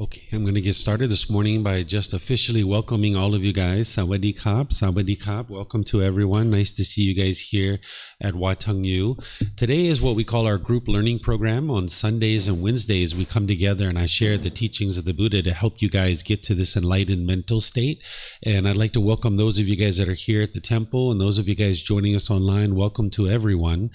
Okay, I'm going to get started this morning by just officially welcoming all of you guys. Sawadee Kap, Sawadee Kap. Welcome to everyone. Nice to see you guys here at Tung. Today is what we call our group learning program. On Sundays and Wednesdays, we come together and I share the teachings of the Buddha to help you guys get to this enlightened mental state. And I'd like to welcome those of you guys that are here at the temple and those of you guys joining us online. Welcome to everyone.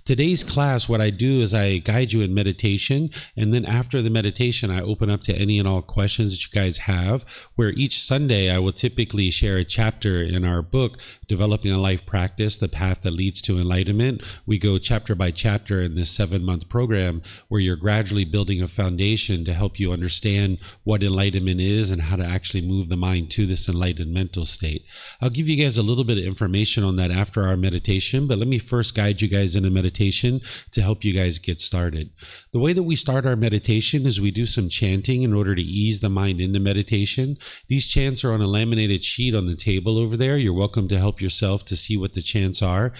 Today's class, what I do is I guide you in meditation, and then after the meditation, I open up to any and all questions that you guys have, where each Sunday I will typically share a chapter in our book, Developing a Life Practice, The Path That Leads to Enlightenment. We go chapter by chapter in this 7-month program where you're gradually building a foundation to help you understand what enlightenment is and how to actually move the mind to this enlightened mental state. I'll give you guys a little bit of information on that after our meditation, but let me first guide you guys in a meditation to help you guys get started. The way that we start our meditation is we do some chanting in order to ease the mind into meditation. These chants are on a laminated sheet on the table over there. You're welcome to help yourself to see what the chants are.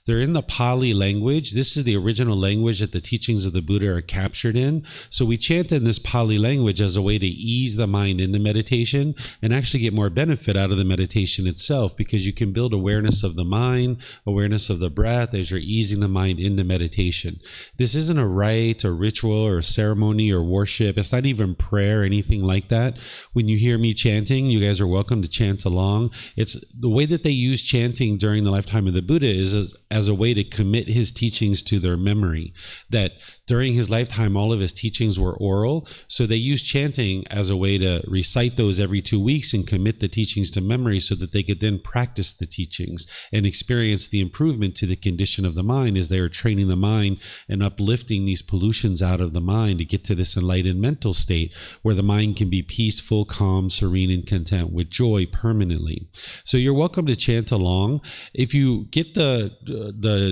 They're in the Pali language. This is the original language that the teachings of the Buddha are captured in. So we chant in this Pali language as a way to ease the mind into meditation and actually get more benefit out of the meditation itself, because you can build awareness of the mind, awareness of the breath as you're easing the mind into meditation. This isn't a rite or ritual or ceremony or worship. It's not even prayer or anything like that. When you hear me chanting, you guys are welcome to chant along. It's the way that they use chanting during the lifetime of the Buddha is as a way to commit his teachings to their memory. That during his lifetime, all of his teachings were oral, so they used chanting as a way to recite those every 2 weeks and commit the teachings to memory so that they could then practice the teachings and experience the improvement to the condition of the mind as they are training the mind and uplifting these pollutions out of the mind to get to this enlightened mental state where the mind can be peaceful, calm, serene, and content with joy permanently. So you're welcome to chant along. If you get the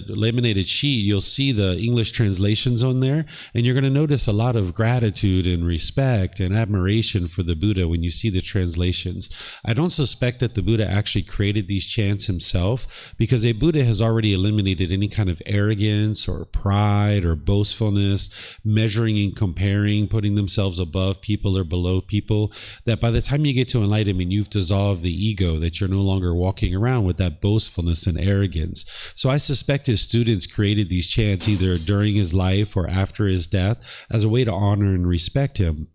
laminated sheet, you'll see the English translations on there, and you're going to notice a lot of gratitude and respect and admiration for the Buddha when you see the translations. I don't suspect that the Buddha actually created these chants himself, because a Buddha has already eliminated any kind of arrogance or pride or boastfulness, measuring and comparing, putting themselves above people or below people, that by the time you get to enlightenment, you've dissolved the ego, that you're no longer walking around with that boastfulness and arrogance. So I suspect his students created these chants either during his life or after his death as a way to honor and respect him.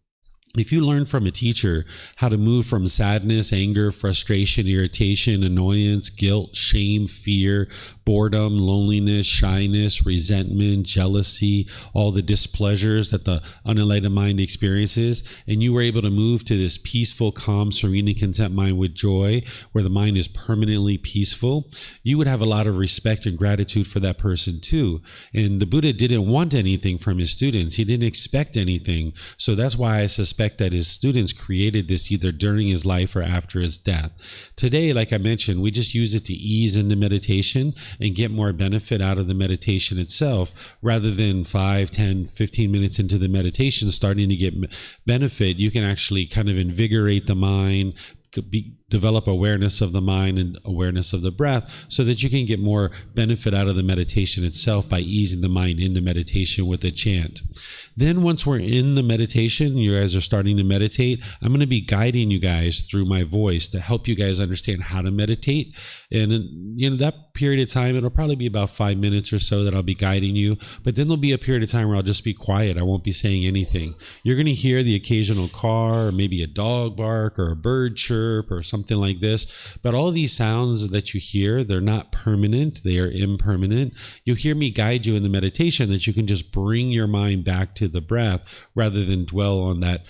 If you learn from a teacher how to move from sadness, anger, frustration, irritation, annoyance, guilt, shame, fear, boredom, loneliness, shyness, resentment, jealousy, all the displeasures that the unenlightened mind experiences, and you were able to move to this peaceful, calm, serene, and content mind with joy, where the mind is permanently peaceful, you would have a lot of respect and gratitude for that person too. And the Buddha didn't want anything from his students. He didn't expect anything. So that's why I suspect that his students created this either during his life or after his death. Today, like I mentioned, we just use it to ease into meditation and get more benefit out of the meditation itself, rather than 5, 10, 15 minutes into the meditation starting to get benefit. You can actually kind of invigorate the mind, develop awareness of the mind and awareness of the breath, so that you can get more benefit out of the meditation itself by easing the mind into meditation with a chant. Then once we're in the meditation, you guys are starting to meditate, I'm going to be guiding you guys through my voice to help you guys understand how to meditate. And that period of time, it'll probably be about 5 minutes or so that I'll be guiding you. But then there'll be a period of time where I'll just be quiet. I won't be saying anything. You're going to hear the occasional car, or maybe a dog bark, or a bird chirp, or something like this. But all of these sounds that you hear, they're not permanent. They are impermanent. You'll hear me guide you in the meditation that you can just bring your mind back to the breath rather than dwell on that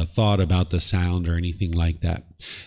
thought about the sound or anything like that.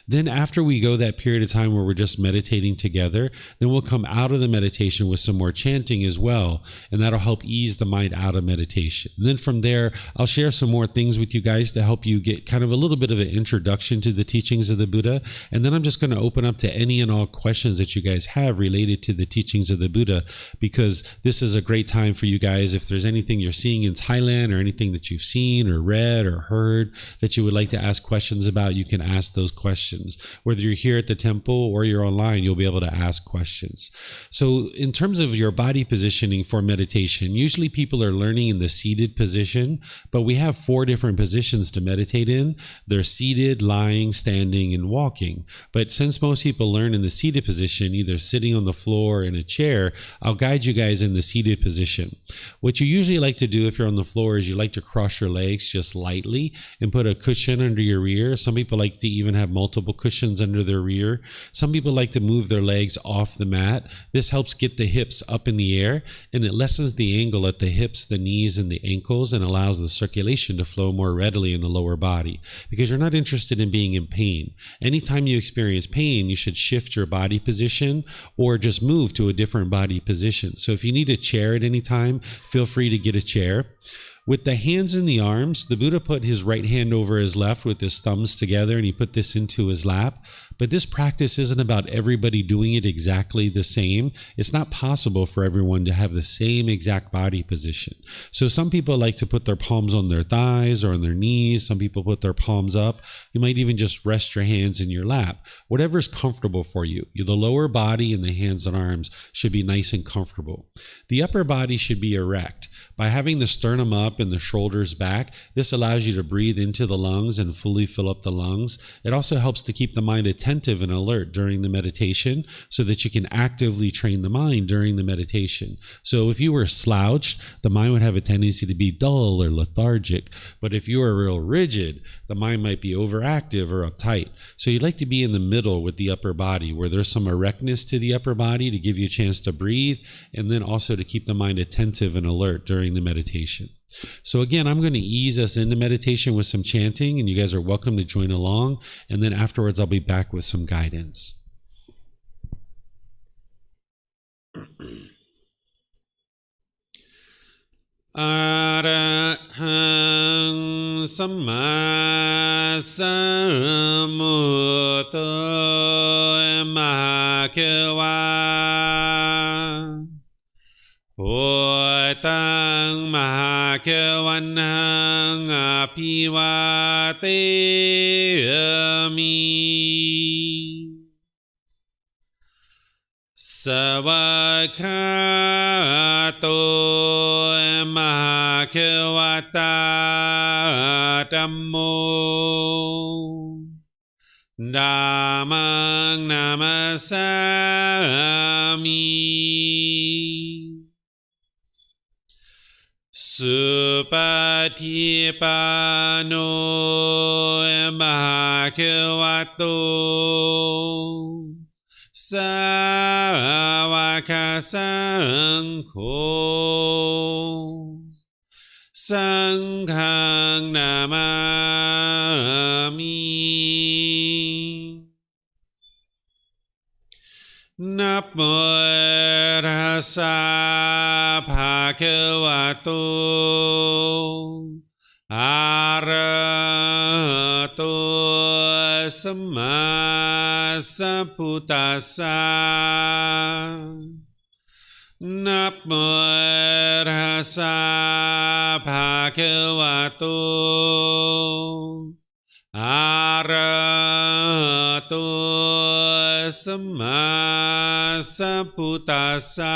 Then after we go that period of time where we're just meditating together, then we'll come out of the meditation with some more chanting as well, and that'll help ease the mind out of meditation. And then from there, I'll share some more things with you guys to help you get kind of a little bit of an introduction to the teachings of the Buddha, and then I'm just going to open up to any and all questions that you guys have related to the teachings of the Buddha, because this is a great time for you guys. If there's anything you're seeing in Thailand or anything that you've seen or read or heard that you would like to ask questions about, you can ask those questions questions. Whether you're here at the temple or you're online, you'll be able to ask questions. So in terms of your body positioning for meditation, usually people are learning in the seated position, but we have 4 different positions to meditate in. They're seated, lying, standing, and walking. But since most people learn in the seated position, either sitting on the floor or in a chair, I'll guide you guys in the seated position. What you usually like to do if you're on the floor is you like to cross your legs just lightly and put a cushion under your rear. Some people like to even have multiple cushions under their rear. Some people like to move their legs off the mat. This helps get the hips up in the air, and it lessens the angle at the hips, the knees, and the ankles, and allows the circulation to flow more readily in the lower body, because you're not interested in being in pain. Anytime you experience pain, you should shift your body position or just move to a different body position. So if you need a chair at any time, feel free to get a chair. With the hands in the arms, the Buddha put his right hand over his left with his thumbs together, and he put this into his lap. But this practice isn't about everybody doing it exactly the same. It's not possible for everyone to have the same exact body position. So some people like to put their palms on their thighs or on their knees. Some people put their palms up. You might even just rest your hands in your lap. Whatever is comfortable for you. The lower body and the hands and arms should be nice and comfortable. The upper body should be erect. By having the sternum up and the shoulders back, this allows you to breathe into the lungs and fully fill up the lungs. It also helps to keep the mind attentive and alert during the meditation so that you can actively train the mind during the meditation. So if you were slouched, the mind would have a tendency to be dull or lethargic. But if you were real rigid, the mind might be overactive or uptight. So you'd like to be in the middle with the upper body, where there's some erectness to the upper body to give you a chance to breathe, and then also to keep the mind attentive and alert during the meditation. So again, I'm going to ease us into meditation with some chanting, and you guys are welcome to join along. And then afterwards, I'll be back with some guidance. Arahang Samma Sambuddho Mahakeva Bhutang Mahakevanang Apivateyami Savakato Mahakevata Dhammo Dhammang Namasami Supatipano Mahakevato Savaka Sangho Sanghang Namami Namo Tassa Bhagavato Arahato Samma Sambuddhassa Namo Tassa Bhagavato Arahato Samma Sambuddhassa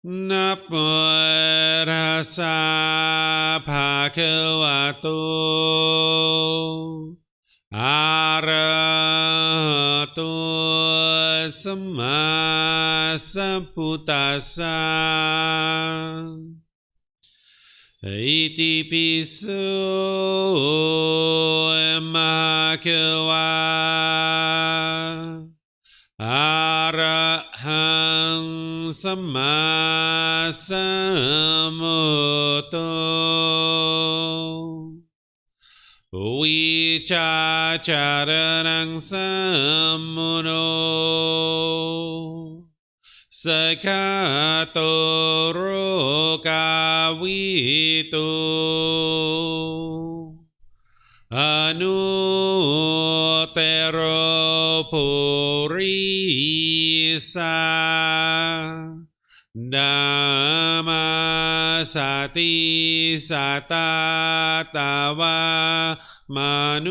Namo Tassa Bhagavato Arahato Samma Sambuddhassa Iti piso Mahakeva Arahang Samma Sambuddho Vichacharanang Sammuno Sakato Rokavito Anutero Purisa Dhamma Sati Satatava manusanam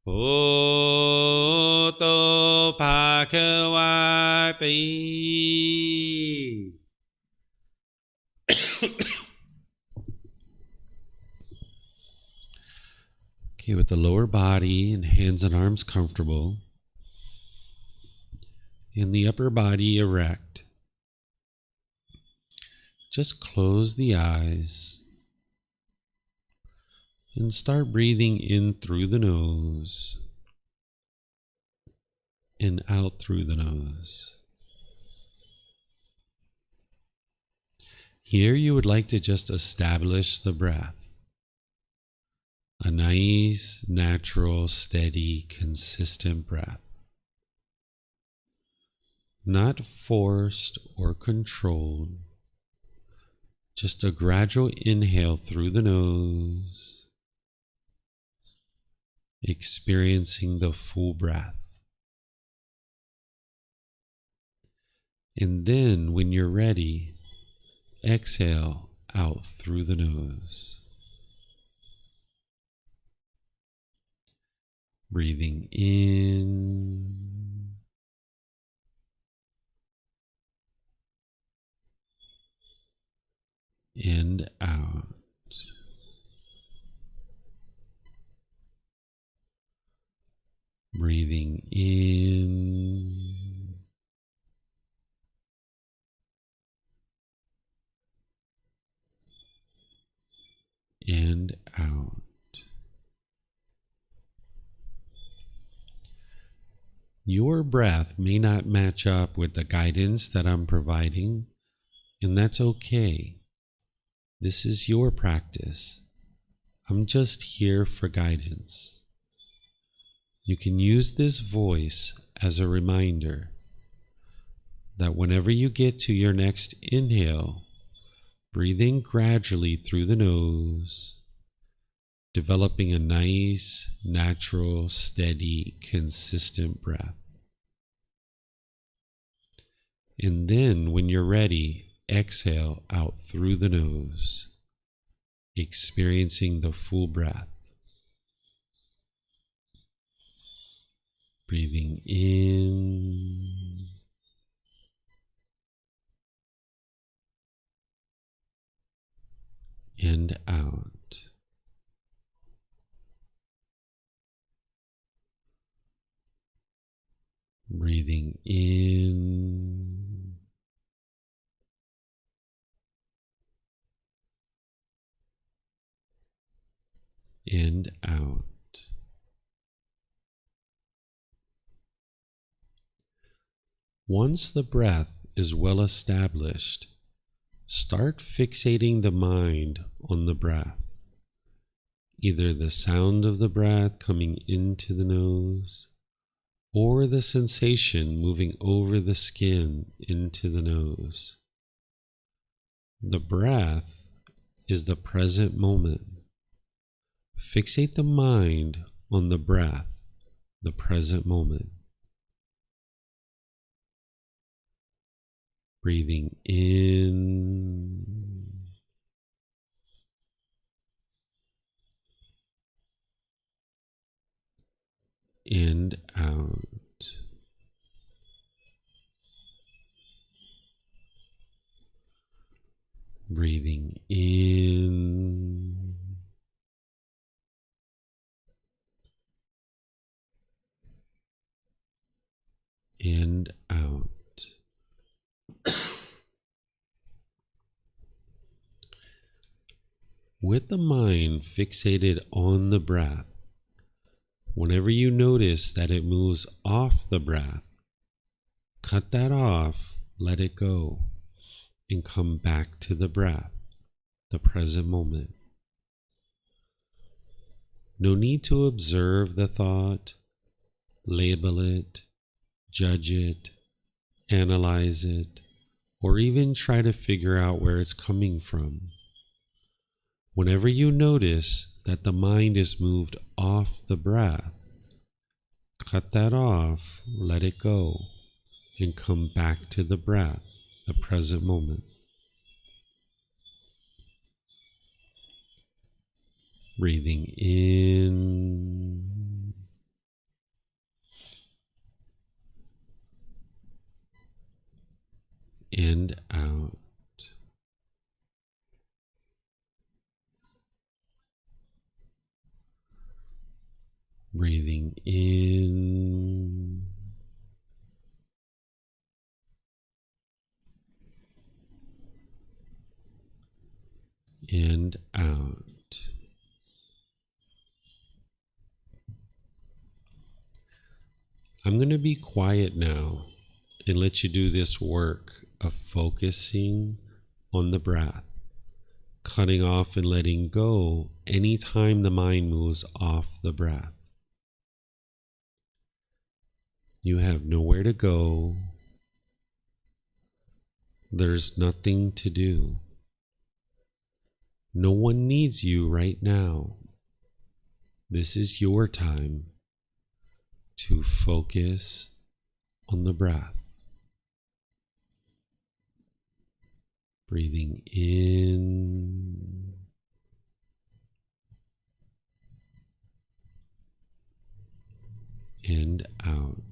Bhoto Bhagavati. Okay, with the lower body and hands and arms comfortable, and the upper body erect, just close the eyes and start breathing in through the nose and out through the nose. Here you would like to just establish the breath. A nice, natural, steady, consistent breath. Not forced or controlled. Just a gradual inhale through the nose, experiencing the full breath. And then, when you're ready, exhale out through the nose. Breathing in and out. Breathing in and out. Your breath may not match up with the guidance that I'm providing, and that's okay. This is your practice. I'm just here for guidance. You can use this voice as a reminder that whenever you get to your next inhale, breathe in gradually through the nose, developing a nice, natural, steady, consistent breath. And then, when you're ready, exhale out through the nose, experiencing the full breath. Breathing in and out. Breathing in and out. Once the breath is well established, start fixating the mind on the breath, either the sound of the breath coming into the nose or the sensation moving over the skin into the nose. The breath is the present moment. Fixate the mind on the breath, the present moment. Breathing in and out. Breathing in and out. With the mind fixated on the breath, whenever you notice that it moves off the breath, cut that off, let it go, and come back to the breath, the present moment. No need to observe the thought, label it, judge it, analyze it, or even try to figure out where it's coming from. Whenever you notice that the mind is moved off the breath, cut that off, let it go, and come back to the breath, the present moment. Breathing in and out. Breathing in and out. I'm going to be quiet now and let you do this work of focusing on the breath, cutting off and letting go anytime the mind moves off the breath. You have nowhere to go. There's nothing to do. No one needs you right now. This is your time to focus on the breath. Breathing in and out.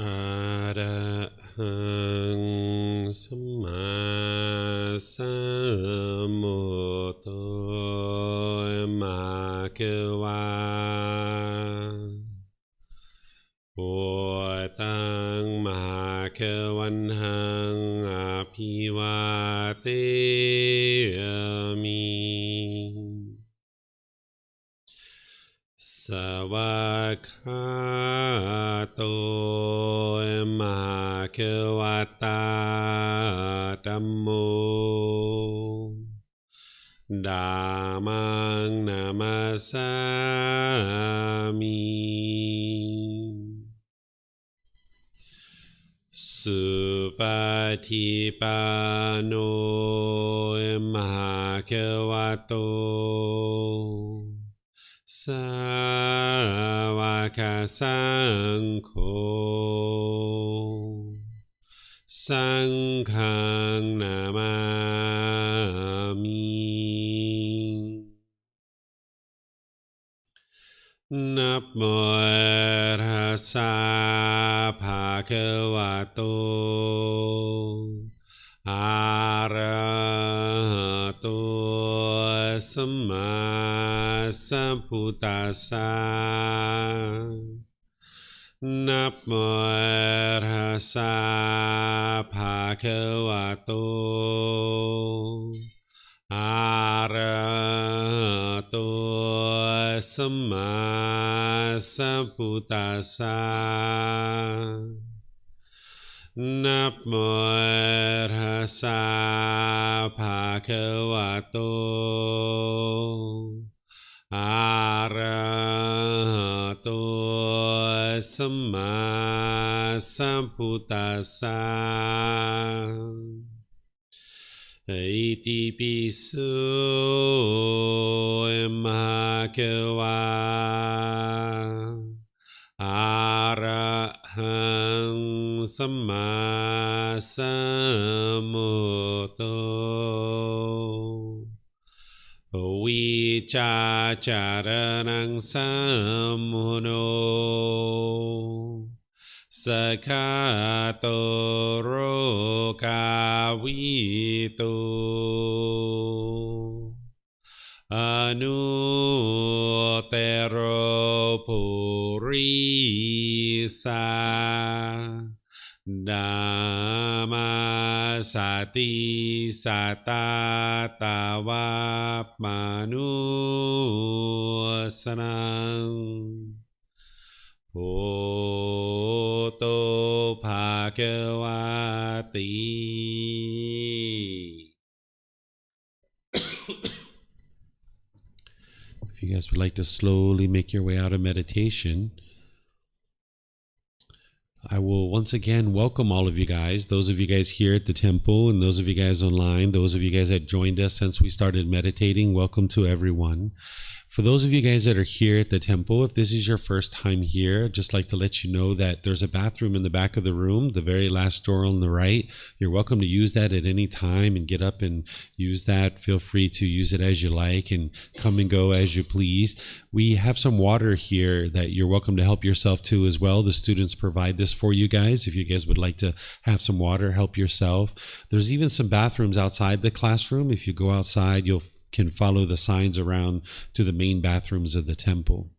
อะระหังสัมมาสัมพุทโธมะเกวาพุทธังมะเกวันหังอภิวาเทมิสวากขาโตมะเกวัตตาธัมโมธัมมังนามัสสามิสุปฏิปันโนมะเกวะโตสาวกสังโฆสังฆังนามามินะโมตัสสะภะคะวะโตอะระหะโตสัมมาสัมพุทธัสสะนะโมตัสสะภะคะวะโตอะระหะโตสัมมาสัมพุทธัสสะนะโมตัสสะภะคะวะโตอะระหะโตสัมมาสัมพุทธัสสะอิติปิโสมะเกวะอะระหังสัมมาสัมพุทโธวิชาจารณังสัมมุโนสกขาโตโรกาวิโตอนุเตโรปุริสานามาสติสัตตาตาวามานุสนังโพโตภะคะวะติ If you guys would like to slowly make your way out of meditation, I will once again welcome all of you guys, those of you guys here at the temple and those of you guys online, those of you guys that joined us since we started meditating. Welcome to everyone. For those of you guys that are here at the temple, if this is your first time here, I'd just like to let you know that there's a bathroom in the back of the room, the very last door on the right. You're welcome to use that at any time and get up and use that. Feel free to use it as you like and come and go as you please. We have some water here that you're welcome to help yourself to as well. The students provide this for you guys. If you guys would like to have some water, help yourself. There's even some bathrooms outside the classroom. If you go outside, you can follow the signs around to the main bathrooms of the temple.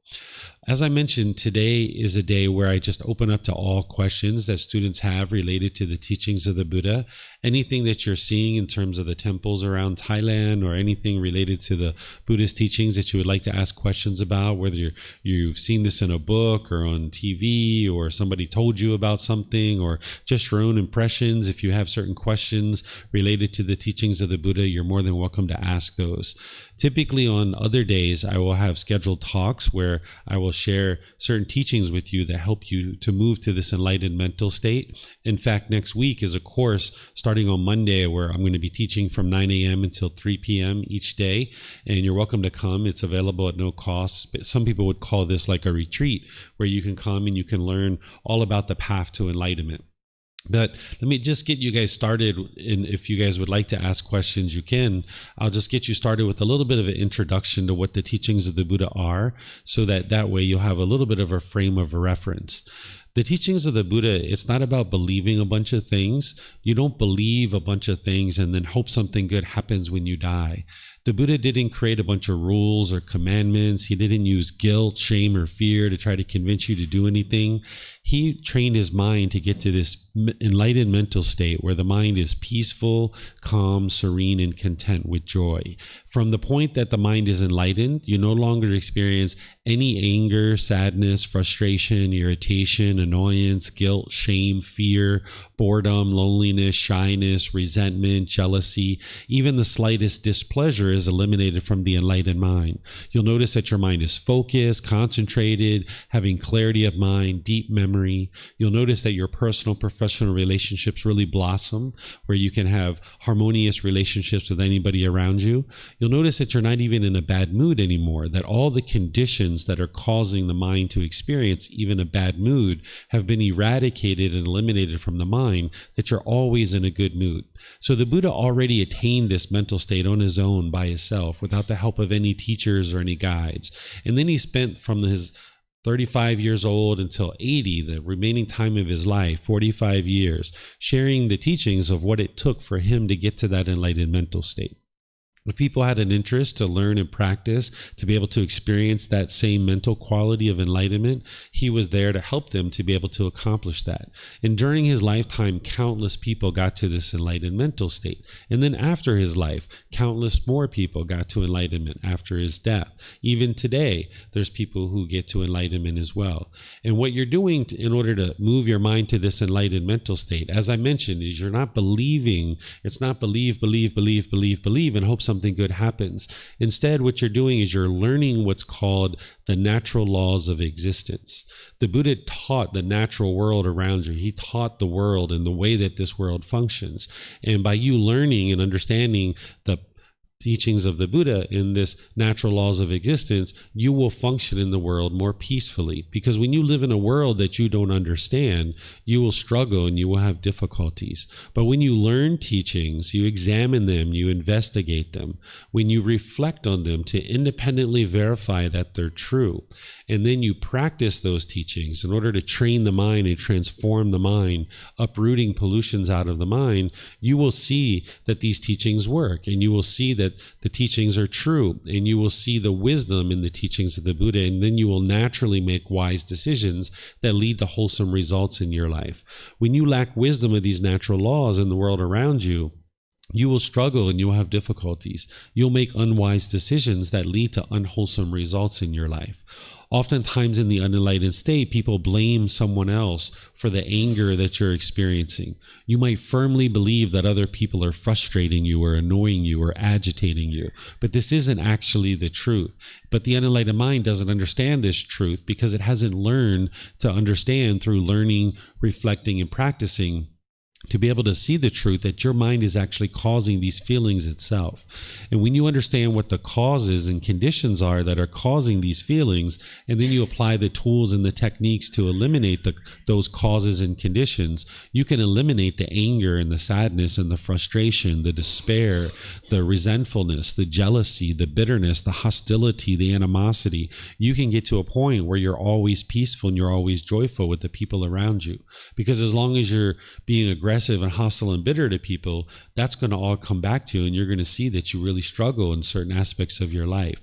As I mentioned, today is a day where I just open up to all questions that students have related to the teachings of the Buddha. Anything that you're seeing in terms of the temples around Thailand or anything related to the Buddha's teachings that you would like to ask questions about, whether you've seen this in a book or on TV or somebody told you about something or just your own impressions. If you have certain questions related to the teachings of the Buddha, you're more than welcome to ask those. Typically on other days, I will have scheduled talks where I will share certain teachings with you that help you to move to this enlightened mental state. In fact, next week is a course starting on Monday where I'm going to be teaching from 9 a.m. until 3 p.m. each day. And you're welcome to come. It's available at no cost. Some people would call this like a retreat where you can come and you can learn all about the path to enlightenment. But let me just get you guys started, and if you guys would like to ask questions, you can. I'll just get you started with a little bit of an introduction to what the teachings of the Buddha are, so that way you'll have a little bit of a frame of reference. The teachings of the Buddha, it's not about believing a bunch of things. You don't believe a bunch of things and then hope something good happens when you die. The Buddha didn't create a bunch of rules or commandments. He didn't use guilt, shame, or fear to try to convince you to do anything. He trained his mind to get to this enlightened mental state where the mind is peaceful, calm, serene, and content with joy. From the point that the mind is enlightened, you no longer experience any anger, sadness, frustration, irritation, annoyance, guilt, shame, fear, boredom, loneliness, shyness, resentment, jealousy. Even the slightest displeasure is eliminated from the enlightened mind. You'll notice that your mind is focused, concentrated, having clarity of mind, deep memory. You'll notice that your personal, professional relationships really blossom, where you can have harmonious relationships with anybody around you. You'll notice that you're not even in a bad mood anymore, that all the conditions that are causing the mind to experience even a bad mood have been eradicated and eliminated from the mind, that you're always in a good mood. So the Buddha already attained this mental state on his own by himself without the help of any teachers or any guides. And then he spent from his 35 years old until 80, the remaining time of his life, 45 years, sharing the teachings of what it took for him to get to that enlightened mental state. If people had an interest to learn and practice, to be able to experience that same mental quality of enlightenment, he was there to help them to be able to accomplish that. And during his lifetime, countless people got to this enlightened mental state. And then after his life, countless more people got to enlightenment after his death. Even today, there's people who get to enlightenment as well. And what you're doing in order to move your mind to this enlightened mental state, as I mentioned, is you're not believing. It's not believe, and hope something good happens. Instead, what you're doing is you're learning what's called the natural laws of existence. The Buddha taught the natural world around you. He taught the world and the way that this world functions. And by you learning and understanding the teachings of the Buddha in this natural laws of existence, you will function in the world more peacefully. Because when you live in a world that you don't understand, you will struggle and you will have difficulties. But when you learn teachings, you examine them, you investigate them, when you reflect on them to independently verify that they're true, and then you practice those teachings in order to train the mind and transform the mind, uprooting pollutions out of the mind, you will see that these teachings work, and you will see that the teachings are true, and you will see the wisdom in the teachings of the Buddha, and then you will naturally make wise decisions that lead to wholesome results in your life. When you lack wisdom of these natural laws in the world around you, you will struggle and you will have difficulties. You'll make unwise decisions that lead to unwholesome results in your life. Oftentimes in the unenlightened state, people blame someone else for the anger that you're experiencing. You might firmly believe that other people are frustrating you or annoying you or agitating you, but this isn't actually the truth. But the unenlightened mind doesn't understand this truth because it hasn't learned to understand through learning, reflecting, and practicing, to be able to see the truth that your mind is actually causing these feelings itself. And when you understand what the causes and conditions are that are causing these feelings, and then you apply the tools and the techniques to eliminate those causes and conditions, you can eliminate the anger and the sadness and the frustration, the despair, the resentfulness, the jealousy, the bitterness, the hostility, the animosity. You can get to a point where you're always peaceful and you're always joyful with the people around you. Because as long as you're being aggressive and hostile and bitter to people, that's going to all come back to you, and you're going to see that you really struggle in certain aspects of your life.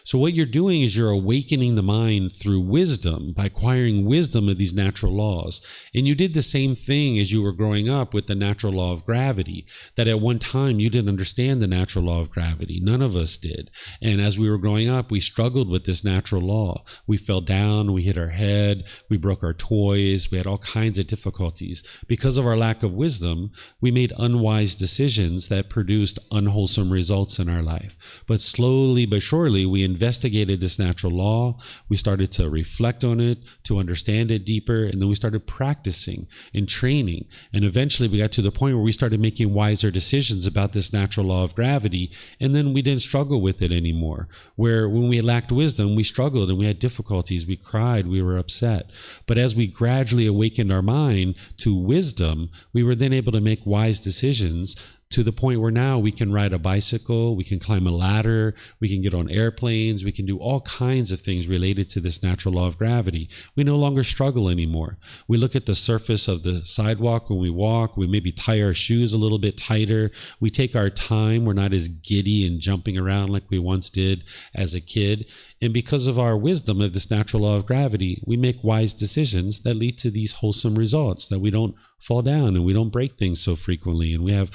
So what you're doing is you're awakening the mind through wisdom by acquiring wisdom of these natural laws. And you did the same thing as you were growing up with the natural law of gravity, that at one time you didn't understand the natural law of gravity. None of us did. And as we were growing up, we struggled with this natural law. We fell down, we hit our head, we broke our toys, we had all kinds of difficulties. Because of our lack of wisdom, we made unwise decisions that produced unwholesome results in our life. But slowly but surely, we investigated this natural law. We started to reflect on it, to understand it deeper, and then we started practicing and training. And eventually we got to the point where we started making wiser decisions about this natural law of gravity, and then we didn't struggle with it anymore. Where when we lacked wisdom, we struggled and we had difficulties, we cried, we were upset. But as we gradually awakened our mind to wisdom, we were then able to make wise decisions to the point where now we can ride a bicycle, we can climb a ladder, we can get on airplanes, we can do all kinds of things related to this natural law of gravity. We no longer struggle anymore. We look at the surface of the sidewalk when we walk, we maybe tie our shoes a little bit tighter, we take our time, we're not as giddy and jumping around like we once did as a kid. And because of our wisdom of this natural law of gravity, we make wise decisions that lead to these wholesome results, that we don't fall down and we don't break things so frequently, and we have,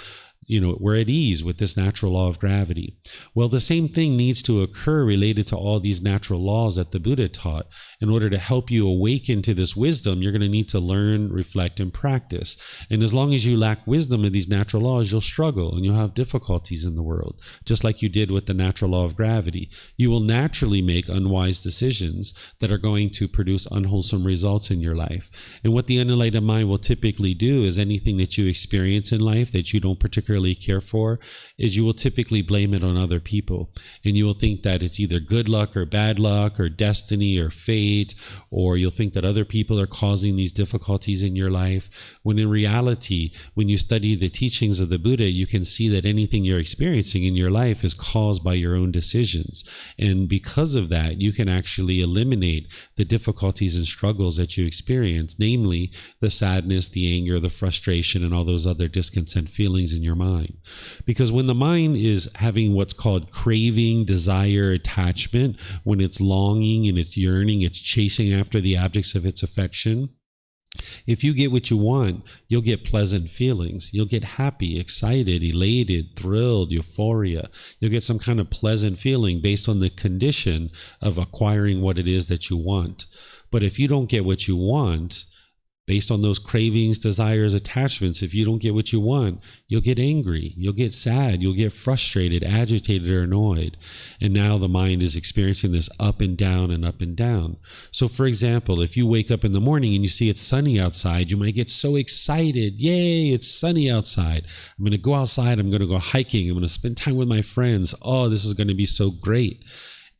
we're at ease with this natural law of gravity. Well, the same thing needs to occur related to all these natural laws that the Buddha taught. In order to help you awaken to this wisdom, you're going to need to learn, reflect, and practice. And as long as you lack wisdom in these natural laws, you'll struggle and you'll have difficulties in the world, just like you did with the natural law of gravity. You will naturally make unwise decisions that are going to produce unwholesome results in your life. And what the unenlightened mind will typically do is anything that you experience in life that you don't particularly care for, is you will typically blame it on other people. And you will think that it's either good luck or bad luck or destiny or fate, or you'll think that other people are causing these difficulties in your life. When in reality, when you study the teachings of the Buddha, you can see that anything you're experiencing in your life is caused by your own decisions. And because of that, you can actually eliminate the difficulties and struggles that you experience, namely the sadness, the anger, the frustration, and all those other discontent feelings in your mind. Because when the mind is having what's called craving, desire, attachment, when it's longing and it's yearning, it's chasing after the objects of its affection, if you get what you want, you'll get pleasant feelings. You'll get happy, excited, elated, thrilled, euphoria. You'll get some kind of pleasant feeling based on the condition of acquiring what it is that you want. But if you don't get what you want, based on those cravings, desires, attachments, if you don't get what you want, you'll get angry, you'll get sad, you'll get frustrated, agitated, or annoyed. And now the mind is experiencing this up and down and up and down. So for example, if you wake up in the morning and you see it's sunny outside, you might get so excited. Yay, it's sunny outside. I'm going to go outside. I'm going to go hiking. I'm going to spend time with my friends. Oh, this is going to be so great.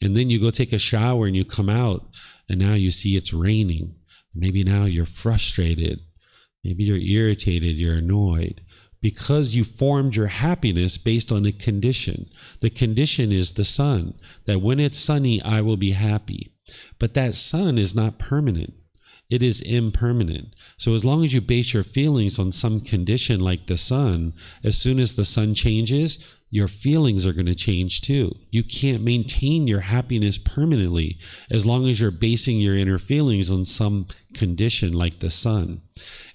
And then you go take a shower and you come out and now you see it's raining. Maybe now you're frustrated. Maybe you're irritated, you're annoyed, because you formed your happiness based on a condition. The condition is the sun, that when it's sunny, I will be happy. But that sun is not permanent. It is impermanent. So as long as you base your feelings on some condition like the sun, as soon as the sun changes, your feelings are going to change too. You can't maintain your happiness permanently as long as you're basing your inner feelings on some condition like the sun.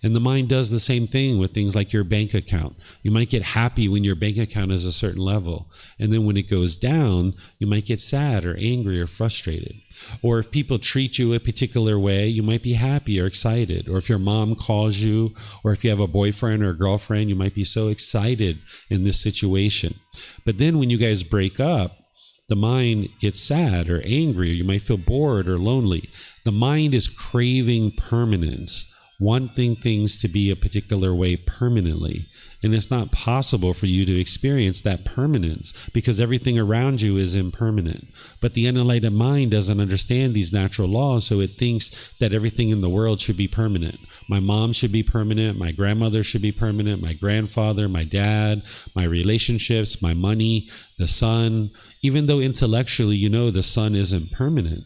And the mind does the same thing with things like your bank account. You might get happy when your bank account is a certain level. And then when it goes down, you might get sad or angry or frustrated. Or if people treat you a particular way, you might be happy or excited. Or if your mom calls you, or if you have a boyfriend or a girlfriend, you might be so excited in this situation. But then when you guys break up, the mind gets sad or angry, or you might feel bored or lonely. The mind is craving permanence, wanting things to be a particular way permanently. And it's not possible for you to experience that permanence because everything around you is impermanent. But the unenlightened mind doesn't understand these natural laws, so it thinks that everything in the world should be permanent. My mom should be permanent, my grandmother should be permanent, my grandfather, my dad, my relationships, my money, the sun. Even though intellectually you know the sun isn't permanent,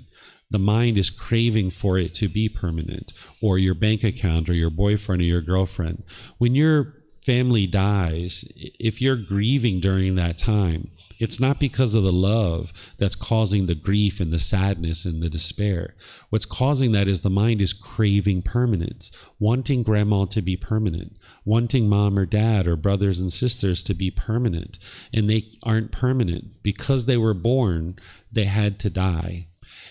the mind is craving for it to be permanent, or your bank account, or your boyfriend, or your girlfriend. When your family dies, if you're grieving during that time, it's not because of the love that's causing the grief and the sadness and the despair. What's causing that is the mind is craving permanence, wanting grandma to be permanent, wanting mom or dad or brothers and sisters to be permanent. And they aren't permanent. Because they were born, they had to die.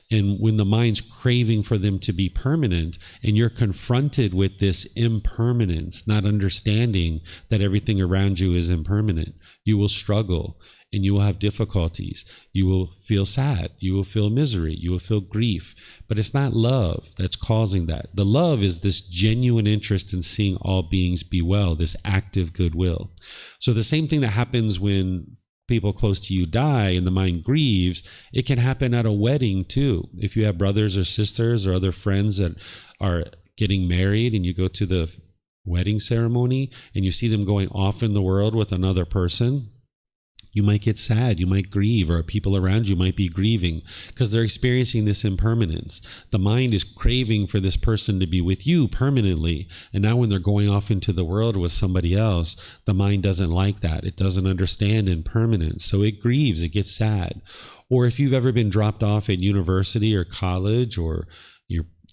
And when the mind's craving for them to be permanent and you're confronted with this impermanence, not understanding that everything around you is impermanent, you will struggle and you will have difficulties. You will feel sad. You will feel misery. You will feel grief. But it's not love that's causing that. The love is this genuine interest in seeing all beings be well, this active goodwill. So the same thing that happens when people close to you die and the mind grieves, it can happen at a wedding too. If you have brothers or sisters or other friends that are getting married and you go to the wedding ceremony and you see them going off in the world with another person, you might get sad, you might grieve, or people around you might be grieving because they're experiencing this impermanence. The mind is craving for this person to be with you permanently. And now when they're going off into the world with somebody else, the mind doesn't like that. It doesn't understand impermanence. So it grieves, it gets sad. Or if you've ever been dropped off at university or college, or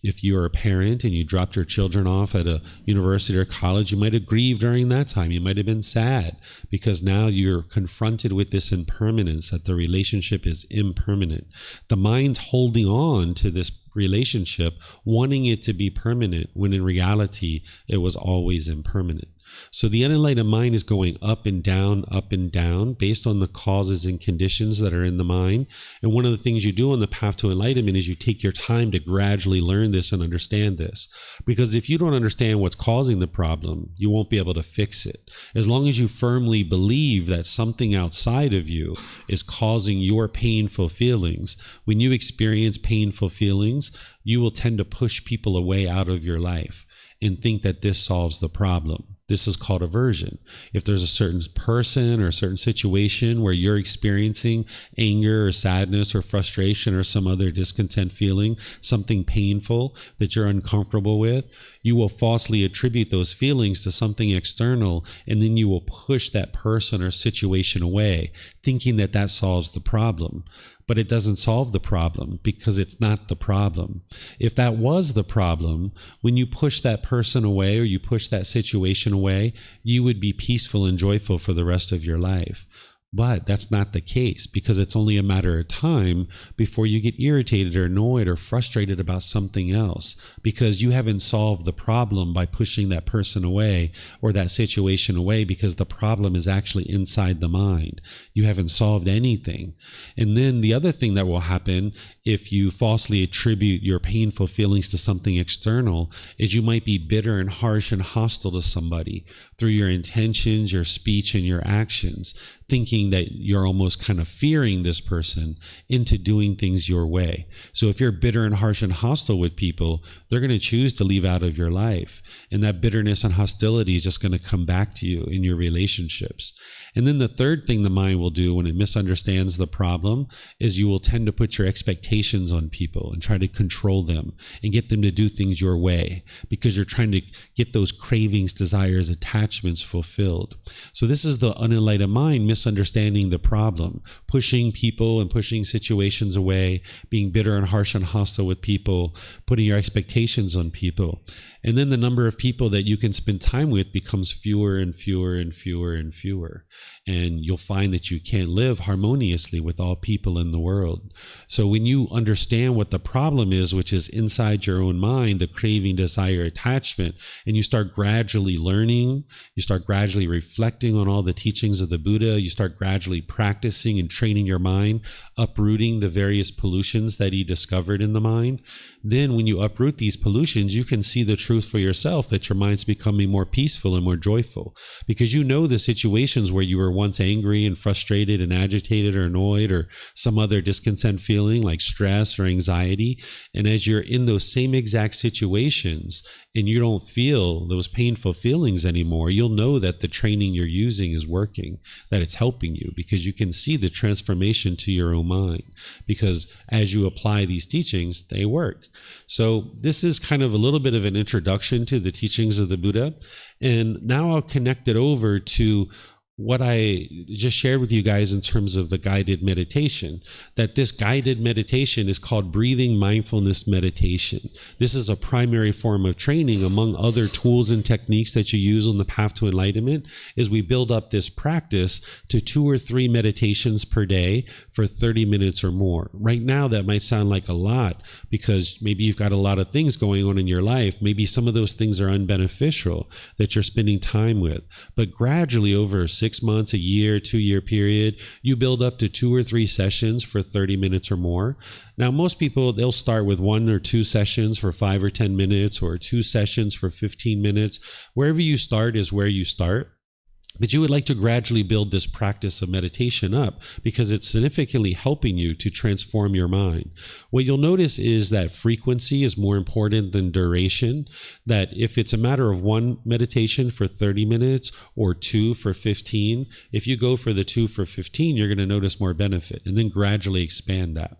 if you're a parent and you dropped your children off at a university or college, you might have grieved during that time. You might have been sad because now you're confronted with this impermanence, that the relationship is impermanent. The mind's holding on to this relationship, wanting it to be permanent, when in reality, it was always impermanent. So the unenlightened mind is going up and down based on the causes and conditions that are in the mind. And one of the things you do on the path to enlightenment is you take your time to gradually learn this and understand this. Because if you don't understand what's causing the problem, you won't be able to fix it. As long as you firmly believe that something outside of you is causing your painful feelings, when you experience painful feelings, you will tend to push people away out of your life and think that this solves the problem. This is called aversion. If there's a certain person or a certain situation where you're experiencing anger or sadness or frustration or some other discontent feeling, something painful that you're uncomfortable with, you will falsely attribute those feelings to something external, and then you will push that person or situation away, thinking that that solves the problem. But it doesn't solve the problem because it's not the problem. If that was the problem, when you push that person away or you push that situation away, you would be peaceful and joyful for the rest of your life. But that's not the case, because it's only a matter of time before you get irritated or annoyed or frustrated about something else, because you haven't solved the problem by pushing that person away or that situation away, because the problem is actually inside the mind. You haven't solved anything. And then the other thing that will happen if you falsely attribute your painful feelings to something external is you might be bitter and harsh and hostile to somebody through your intentions, your speech, and your actions, thinking that you're almost kind of fearing this person into doing things your way. So if you're bitter and harsh and hostile with people, they're going to choose to leave out of your life. And that bitterness and hostility is just going to come back to you in your relationships. And then the third thing the mind will do when it misunderstands the problem is you will tend to put your expectations on people and try to control them and get them to do things your way, because you're trying to get those cravings, desires, attachments fulfilled. So this is the unenlightened mind misunderstanding the problem, pushing people and pushing situations away, being bitter and harsh and hostile with people, putting your expectations on people. And then the number of people that you can spend time with becomes fewer and fewer and fewer and fewer. And you'll find that you can't live harmoniously with all people in the world. So when you understand what the problem is, which is inside your own mind, the craving, desire, attachment, and you start gradually learning, you start gradually reflecting on all the teachings of the Buddha, you start gradually practicing and training your mind, uprooting the various pollutions that he discovered in the mind. Then when you uproot these pollutions, you can see the truth for yourself, that your mind's becoming more peaceful and more joyful, because you know the situations where you were once angry and frustrated and agitated or annoyed or some other discontent feeling like stress or anxiety. And as you're in those same exact situations and you don't feel those painful feelings anymore, you'll know that the training you're using is working, that it's helping you, because you can see the transformation to your own mind, because as you apply these teachings, they work. So this is kind of a little bit of an introduction to the teachings of the Buddha. And now I'll connect it over to what I just shared with you guys in terms of the guided meditation, that this guided meditation is called Breathing Mindfulness Meditation. This is a primary form of training among other tools and techniques that you use on the path to enlightenment, is we build up this practice to 2 or 3 meditations per day for 30 minutes or more. Right now, that might sound like a lot because maybe you've got a lot of things going on in your life. Maybe some of those things are unbeneficial that you're spending time with. But gradually over 6 months, a year, 2-year period, you build up to 2 or 3 sessions for 30 minutes or more. Now, most people, they'll start with 1 or 2 sessions for 5 or 10 minutes or 2 sessions for 15 minutes. Wherever you start is where you start. But you would like to gradually build this practice of meditation up because it's significantly helping you to transform your mind. What you'll notice is that frequency is more important than duration, that if it's a matter of one meditation for 30 minutes or two for 15, if you go for the 2 for 15, you're going to notice more benefit and then gradually expand that.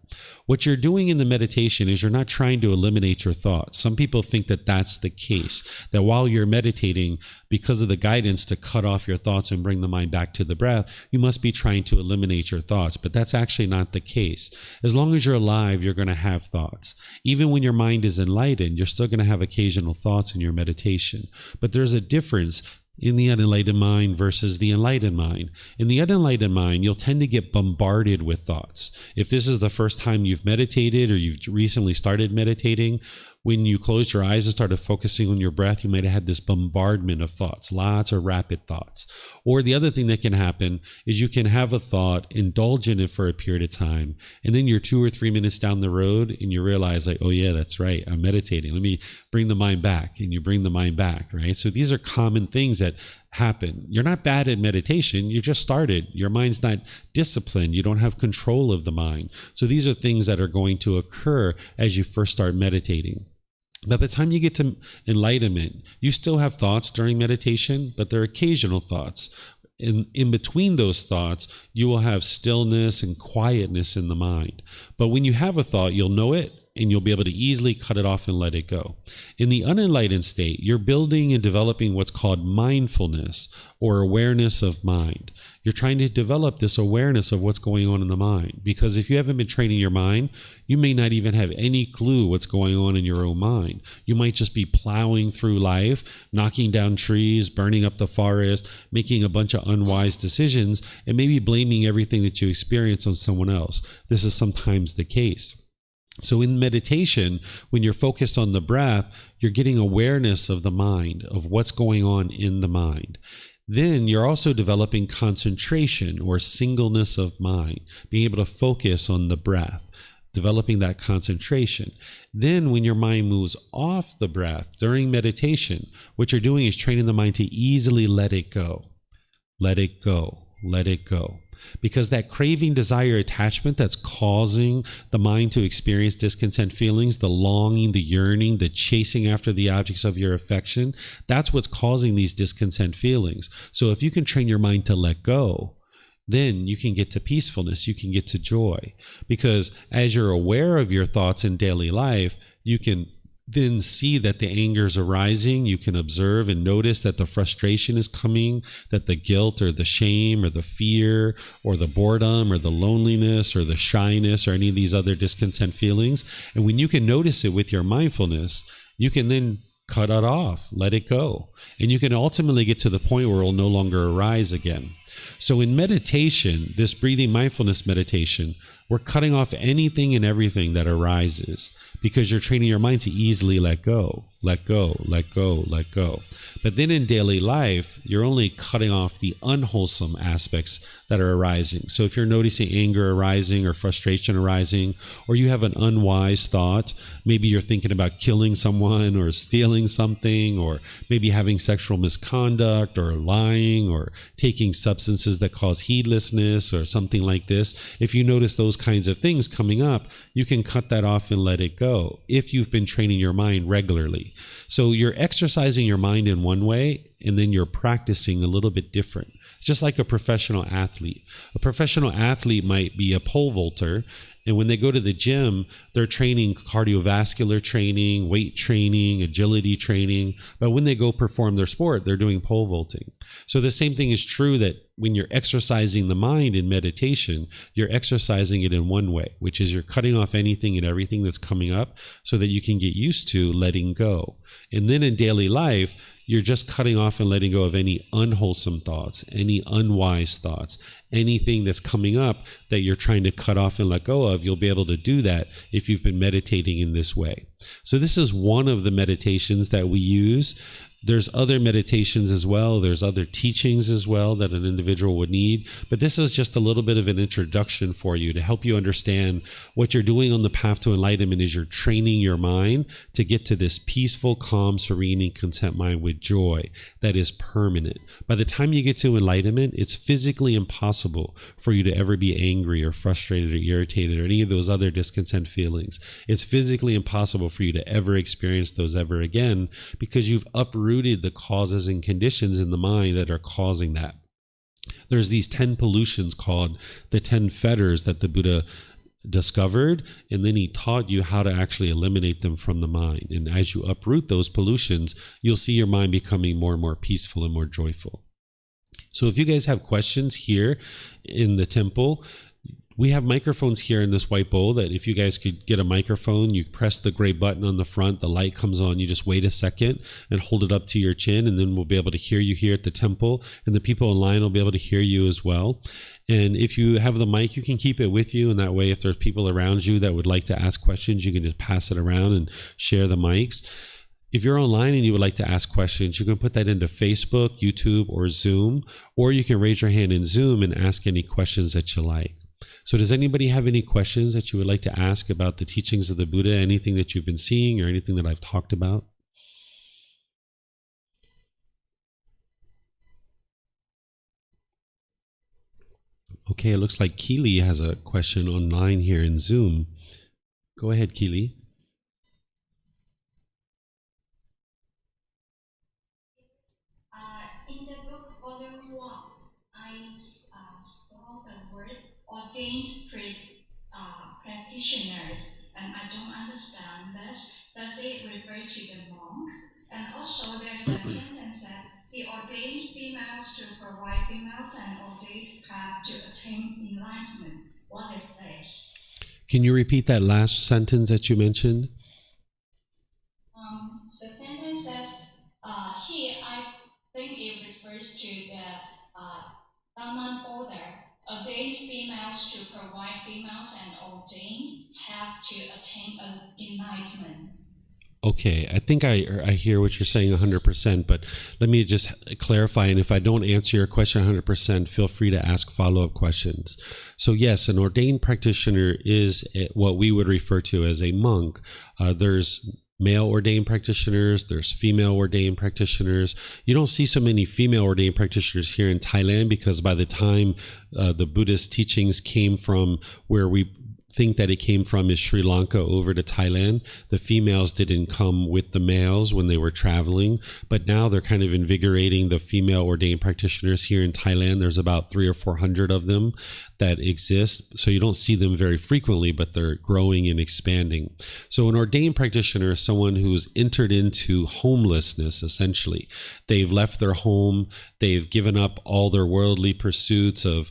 What you're doing in the meditation is you're not trying to eliminate your thoughts. Some people think that that's the case, that while you're meditating, because of the guidance to cut off your thoughts and bring the mind back to the breath, you must be trying to eliminate your thoughts. But that's actually not the case. As long as you're alive, you're going to have thoughts. Even when your mind is enlightened, you're still going to have occasional thoughts in your meditation. But there's a difference in the unenlightened mind versus the enlightened mind. In the unenlightened mind, you'll tend to get bombarded with thoughts. If this is the first time you've meditated or you've recently started meditating, when you closed your eyes and started focusing on your breath, you might have had this bombardment of thoughts, lots of rapid thoughts. Or the other thing that can happen is you can have a thought, indulge in it for a period of time, and then you're 2 or 3 minutes down the road and you realize like, oh yeah, that's right, I'm meditating. Let me bring the mind back. And you bring the mind back, right? So these are common things that happen. You're not bad at meditation. You just started. Your mind's not disciplined. You don't have control of the mind. So these are things that are going to occur as you first start meditating. By the time you get to enlightenment, you still have thoughts during meditation, but they're occasional thoughts. In between those thoughts, you will have stillness and quietness in the mind. But when you have a thought, you'll know it, and you'll be able to easily cut it off and let it go. In the unenlightened state, you're building and developing what's called mindfulness or awareness of mind. You're trying to develop this awareness of what's going on in the mind, because if you haven't been training your mind, you may not even have any clue what's going on in your own mind. You might just be plowing through life, knocking down trees, burning up the forest, making a bunch of unwise decisions, and maybe blaming everything that you experience on someone else. This is sometimes the case. So in meditation, when you're focused on the breath, you're getting awareness of the mind, of what's going on in the mind. Then you're also developing concentration or singleness of mind, being able to focus on the breath, developing that concentration. Then when your mind moves off the breath during meditation, what you're doing is training the mind to easily let it go. Let it go. Let it go. Because that craving, desire, attachment that's causing the mind to experience discontent feelings, the longing, the yearning, the chasing after the objects of your affection, that's what's causing these discontent feelings. So if you can train your mind to let go, then you can get to peacefulness, you can get to joy. Because as you're aware of your thoughts in daily life, you can then see that the anger is arising. You can observe and notice that the frustration is coming, that the guilt or the shame or the fear or the boredom or the loneliness or the shyness or any of these other discontent feelings. And when you can notice it with your mindfulness, you can then cut it off, let it go. And you can ultimately get to the point where it will no longer arise again. So in meditation, this breathing mindfulness meditation, we're cutting off anything and everything that arises because you're training your mind to easily let go, let go, let go, let go. But then in daily life, you're only cutting off the unwholesome aspects that are arising. So if you're noticing anger arising or frustration arising, or you have an unwise thought, maybe you're thinking about killing someone or stealing something, or maybe having sexual misconduct or lying or taking substances that cause heedlessness or something like this. If you notice those kinds of things coming up, you can cut that off and let it go if you've been training your mind regularly. So you're exercising your mind in one way, and then you're practicing a little bit different. Just like a professional athlete. A professional athlete might be a pole vaulter, and when they go to the gym, they're training cardiovascular training, weight training, agility training. But when they go perform their sport, they're doing pole vaulting. So the same thing is true that when you're exercising the mind in meditation, you're exercising it in one way, which is you're cutting off anything and everything that's coming up so that you can get used to letting go. And then in daily life, you're just cutting off and letting go of any unwholesome thoughts, any unwise thoughts, anything that's coming up that you're trying to cut off and let go of. You'll be able to do that if you've been meditating in this way. So this is one of the meditations that we use. There's other meditations as well. There's other teachings as well that an individual would need. But this is just a little bit of an introduction for you to help you understand what you're doing on the path to enlightenment is you're training your mind to get to this peaceful, calm, serene, and content mind with joy that is permanent. By the time you get to enlightenment, it's physically impossible for you to ever be angry or frustrated or irritated or any of those other discontent feelings. It's physically impossible for you to ever experience those ever again because you've uprooted the causes and conditions in the mind that are causing that. There's these 10 pollutions called the 10 fetters that the Buddha discovered, and then he taught you how to actually eliminate them from the mind. And as you uproot those pollutions, you'll see your mind becoming more and more peaceful and more joyful. So if you guys have questions here in the temple, we have microphones here in this white bowl that if you guys could get a microphone, you press the gray button on the front, the light comes on, you just wait a second and hold it up to your chin, and then we'll be able to hear you here at the temple, and the people online will be able to hear you as well. And if you have the mic, you can keep it with you, and that way if there's people around you that would like to ask questions, you can just pass it around and share the mics. If you're online and you would like to ask questions, you can put that into Facebook, YouTube, or Zoom, or you can raise your hand in Zoom and ask any questions that you like. So does anybody have any questions that you would like to ask about the teachings of the Buddha, anything that you've been seeing or anything that I've talked about? Okay, it looks like Keely has a question online here in Zoom. Go ahead, Keely. In the book Volume 1, I saw the word ordained practitioners, and I don't understand this. Does it refer to the monk? And also there's a sentence that he ordained females to provide females and ordained path to attain enlightenment. What is this? Can you repeat that last sentence that you mentioned? The sentence says, here I think it refers to the Dhamma order. Ordained females to provide females and ordained have to attain enlightenment. Okay, I think I hear what you're saying 100%, but let me just clarify, and if I don't answer your question 100%, feel free to ask follow-up questions. So yes, an ordained practitioner is what we would refer to as a monk. There's male ordained practitioners, there's female ordained practitioners. You don't see so many female ordained practitioners here in Thailand because by the time the Buddhist teachings came from where we think that it came from is Sri Lanka over to Thailand, the females didn't come with the males when they were traveling, but now they're kind of invigorating the female ordained practitioners here in Thailand. There's about 300 or 400 of them that exist, so you don't see them very frequently, but they're growing and expanding. So an ordained practitioner is someone who's entered into homelessness, essentially. They've left their home, they've given up all their worldly pursuits of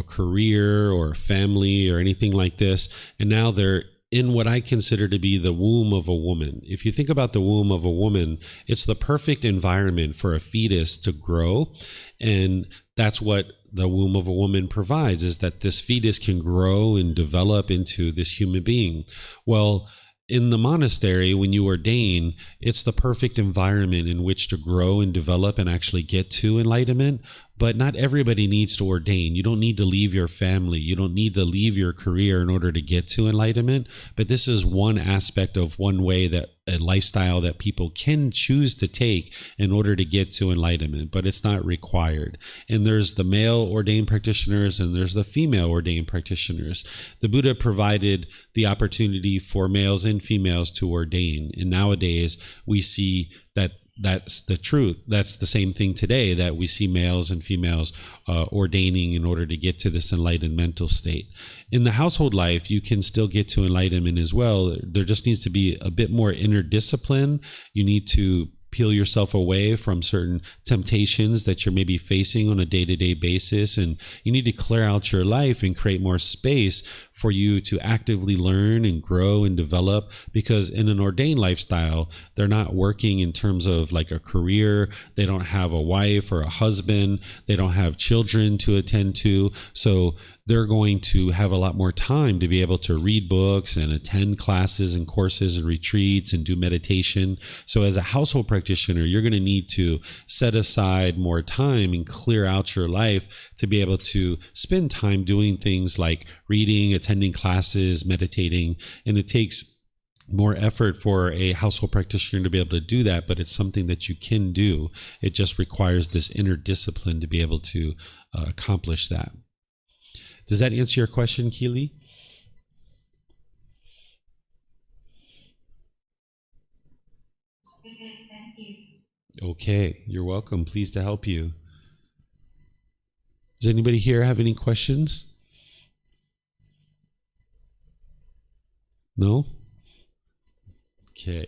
career or family or anything like this. And now they're in what I consider to be the womb of a woman. If you think about the womb of a woman, it's the perfect environment for a fetus to grow. And that's what the womb of a woman provides, is that this fetus can grow and develop into this human being. Well, in the monastery, when you ordain, it's the perfect environment in which to grow and develop and actually get to enlightenment. But not everybody needs to ordain. You don't need to leave your family. You don't need to leave your career in order to get to enlightenment. But this is one aspect of one way that a lifestyle that people can choose to take in order to get to enlightenment, but it's not required. And there's the male ordained practitioners and there's the female ordained practitioners. The Buddha provided the opportunity for males and females to ordain. And nowadays we see that that's the truth. That's the same thing today, that we see males and females ordaining in order to get to this enlightened mental state. In the household life, you can still get to enlightenment as well. There just needs to be a bit more inner discipline. You need to peel yourself away from certain temptations that you're maybe facing on a day-to-day basis, and you need to clear out your life and create more space for you to actively learn and grow and develop. Because in an ordained lifestyle, they're not working in terms of like a career. They don't have a wife or a husband. They don't have children to attend to. So they're going to have a lot more time to be able to read books and attend classes and courses and retreats and do meditation. So as a household practitioner, you're going to need to set aside more time and clear out your life to be able to spend time doing things like reading, attending classes, meditating. And it takes more effort for a household practitioner to be able to do that, but it's something that you can do. It just requires this inner discipline to be able to accomplish that. Does that answer your question, Keely? Thank you. Okay, you're welcome. Pleased to help you. Does anybody here have any questions? No? Okay.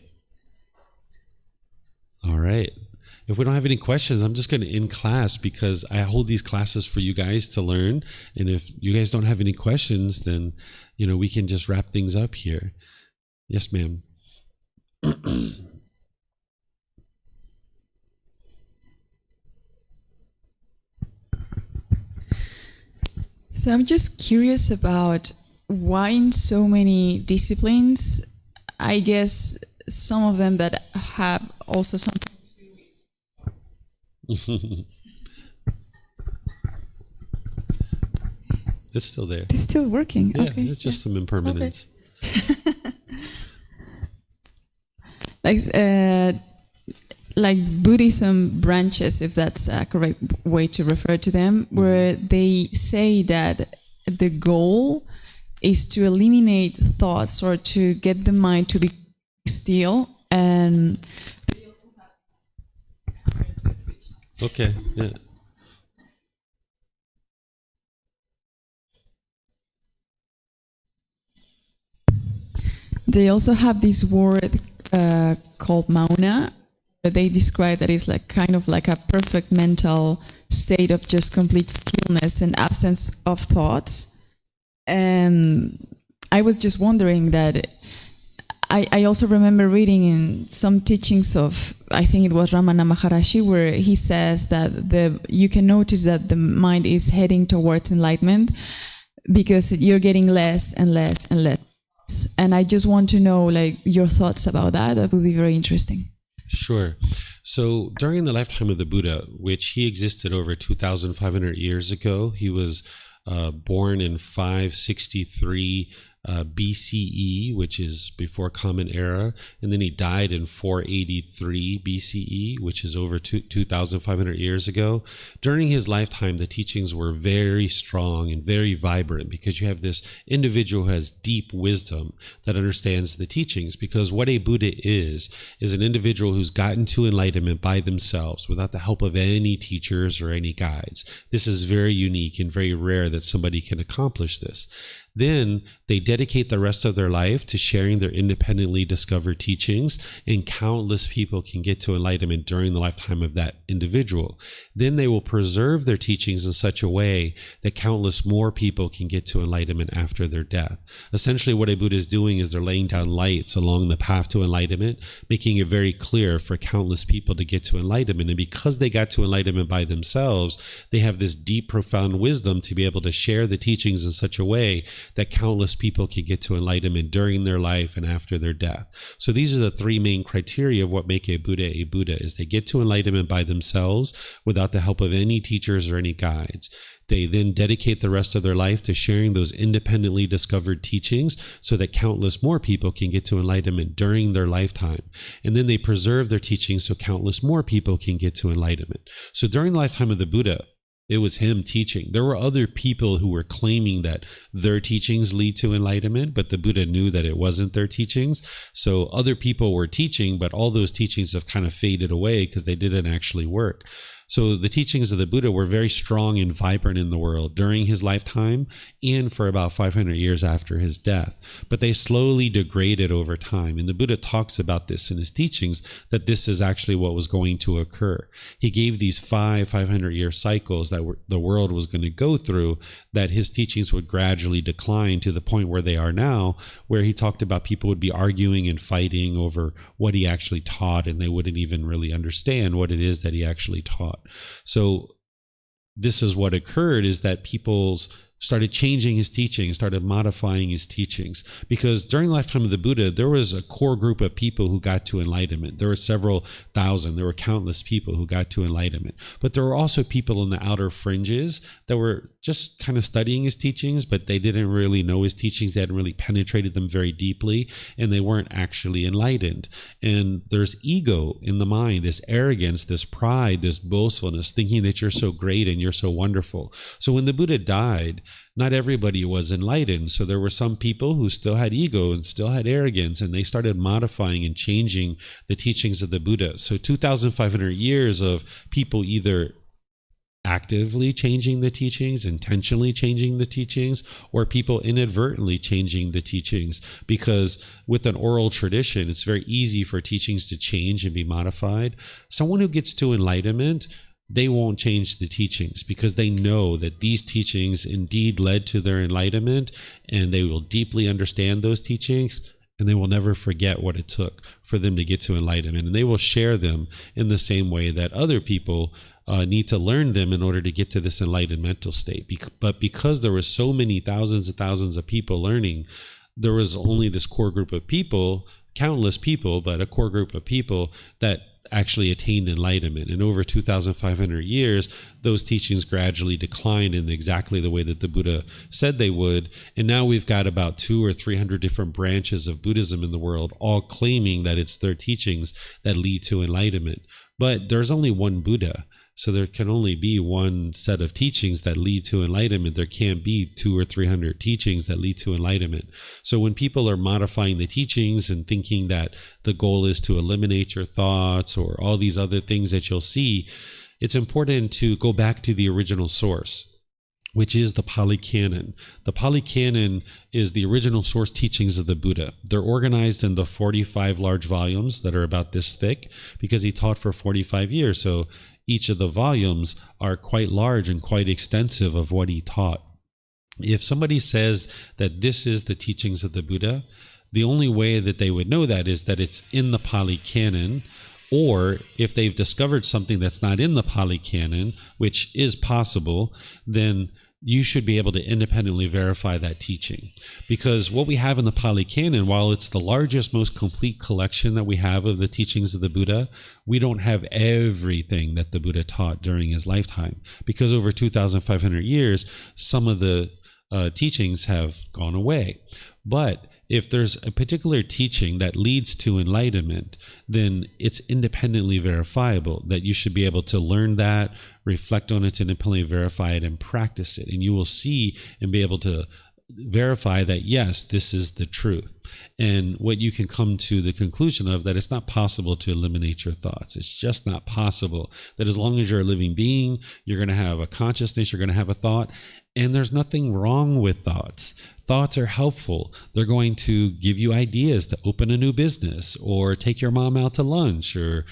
All right. If we don't have any questions, I'm just going to end class because I hold these classes for you guys to learn. And if you guys don't have any questions, then, we can just wrap things up here. Yes, ma'am. So I'm just curious about why in so many disciplines, I guess some of them that have also something to do with... It's still there. It's still working. Yeah, okay. it's just some impermanence. Okay. Like Buddhism branches, if that's a correct way to refer to them, where they say that the goal is to eliminate thoughts or to get the mind to be still. And they also have this. Okay, yeah. They also have this word called mauna. They describe that it's like kind of like a perfect mental state of just complete stillness and absence of thoughts. And I was just wondering that I also remember reading in some teachings of, I think it was Ramana Maharashi, where he says that you can notice that the mind is heading towards enlightenment because you're getting less and less and less. And I just want to know like your thoughts about that. That would be very interesting. Sure. So during the lifetime of the Buddha, which he existed over 2,500 years ago, he was born in 563 BCE, which is before Common Era, and then he died in 483 BCE, which is over 2,500 years ago. During his lifetime, the teachings were very strong and very vibrant because you have this individual who has deep wisdom that understands the teachings, because what a Buddha is an individual who's gotten to enlightenment by themselves without the help of any teachers or any guides. This is very unique and very rare that somebody can accomplish this. Then they dedicate the rest of their life to sharing their independently discovered teachings, and countless people can get to enlightenment during the lifetime of that individual. Then they will preserve their teachings in such a way that countless more people can get to enlightenment after their death. Essentially, what a Buddha is doing is they're laying down lights along the path to enlightenment, making it very clear for countless people to get to enlightenment. And because they got to enlightenment by themselves, they have this deep, profound wisdom to be able to share the teachings in such a way that countless people can get to enlightenment during their life and after their death. So these are the three main criteria of what make a Buddha is they get to enlightenment by themselves without the help of any teachers or any guides. They then dedicate the rest of their life to sharing those independently discovered teachings so that countless more people can get to enlightenment during their lifetime. And then they preserve their teachings so countless more people can get to enlightenment. So during the lifetime of the Buddha, it was him teaching. There were other people who were claiming that their teachings lead to enlightenment, but the Buddha knew that it wasn't their teachings. So other people were teaching, but all those teachings have kind of faded away because they didn't actually work. So the teachings of the Buddha were very strong and vibrant in the world during his lifetime and for about 500 years after his death. But they slowly degraded over time. And the Buddha talks about this in his teachings, that this is actually what was going to occur. He gave these 500-year cycles that the world was going to go through, that his teachings would gradually decline to the point where they are now, where he talked about people would be arguing and fighting over what he actually taught, and they wouldn't even really understand what it is that he actually taught. So this is what occurred, is that people's started changing his teachings, started modifying his teachings. Because during the lifetime of the Buddha, there was a core group of people who got to enlightenment. There were several thousand, there were countless people who got to enlightenment. But there were also people in the outer fringes that were just kind of studying his teachings, but they didn't really know his teachings. They hadn't really penetrated them very deeply, and they weren't actually enlightened. And there's ego in the mind, this arrogance, this pride, this boastfulness, thinking that you're so great and you're so wonderful. So when the Buddha died, not everybody was enlightened. So there were some people who still had ego and still had arrogance, and they started modifying and changing the teachings of the Buddha. So 2,500 years of people either actively changing the teachings, intentionally changing the teachings, or people inadvertently changing the teachings. Because with an oral tradition, it's very easy for teachings to change and be modified. Someone who gets to enlightenment, they won't change the teachings because they know that these teachings indeed led to their enlightenment, and they will deeply understand those teachings, and they will never forget what it took for them to get to enlightenment. And they will share them in the same way that other people need to learn them in order to get to this enlightened mental state. But because there were so many thousands and thousands of people learning, there was only this core group of people, countless people, but a core group of people that actually attained enlightenment. And over 2,500 years, those teachings gradually declined in exactly the way that the Buddha said they would. And now we've got about 200 or 300 different branches of Buddhism in the world, all claiming that it's their teachings that lead to enlightenment. But there's only one Buddha. So there can only be one set of teachings that lead to enlightenment. There can't be 200 or 300 teachings that lead to enlightenment. So when people are modifying the teachings and thinking that the goal is to eliminate your thoughts or all these other things that you'll see, it's important to go back to the original source, which is the Pali Canon. The Pali Canon is the original source teachings of the Buddha. They're organized into 45 large volumes that are about this thick because he taught for 45 years. So each of the volumes are quite large and quite extensive of what he taught. If somebody says that this is the teachings of the Buddha, the only way that they would know that is that it's in the Pali Canon, or if they've discovered something that's not in the Pali Canon, which is possible, then you should be able to independently verify that teaching. Because what we have in the Pali Canon, while it's the largest, most complete collection that we have of the teachings of the Buddha, we don't have everything that the Buddha taught during his lifetime. Because over 2,500 years, some of the teachings have gone away. But if there's a particular teaching that leads to enlightenment, then it's independently verifiable, that you should be able to learn that, reflect on it, independently verify it, and practice it. And you will see and be able to verify that, yes, this is the truth. And what you can come to the conclusion of, that it's not possible to eliminate your thoughts. It's just not possible. That as long as you're a living being, you're going to have a consciousness, you're going to have a thought. And there's nothing wrong with thoughts. Thoughts are helpful. They're going to give you ideas to open a new business, or take your mom out to lunch, or,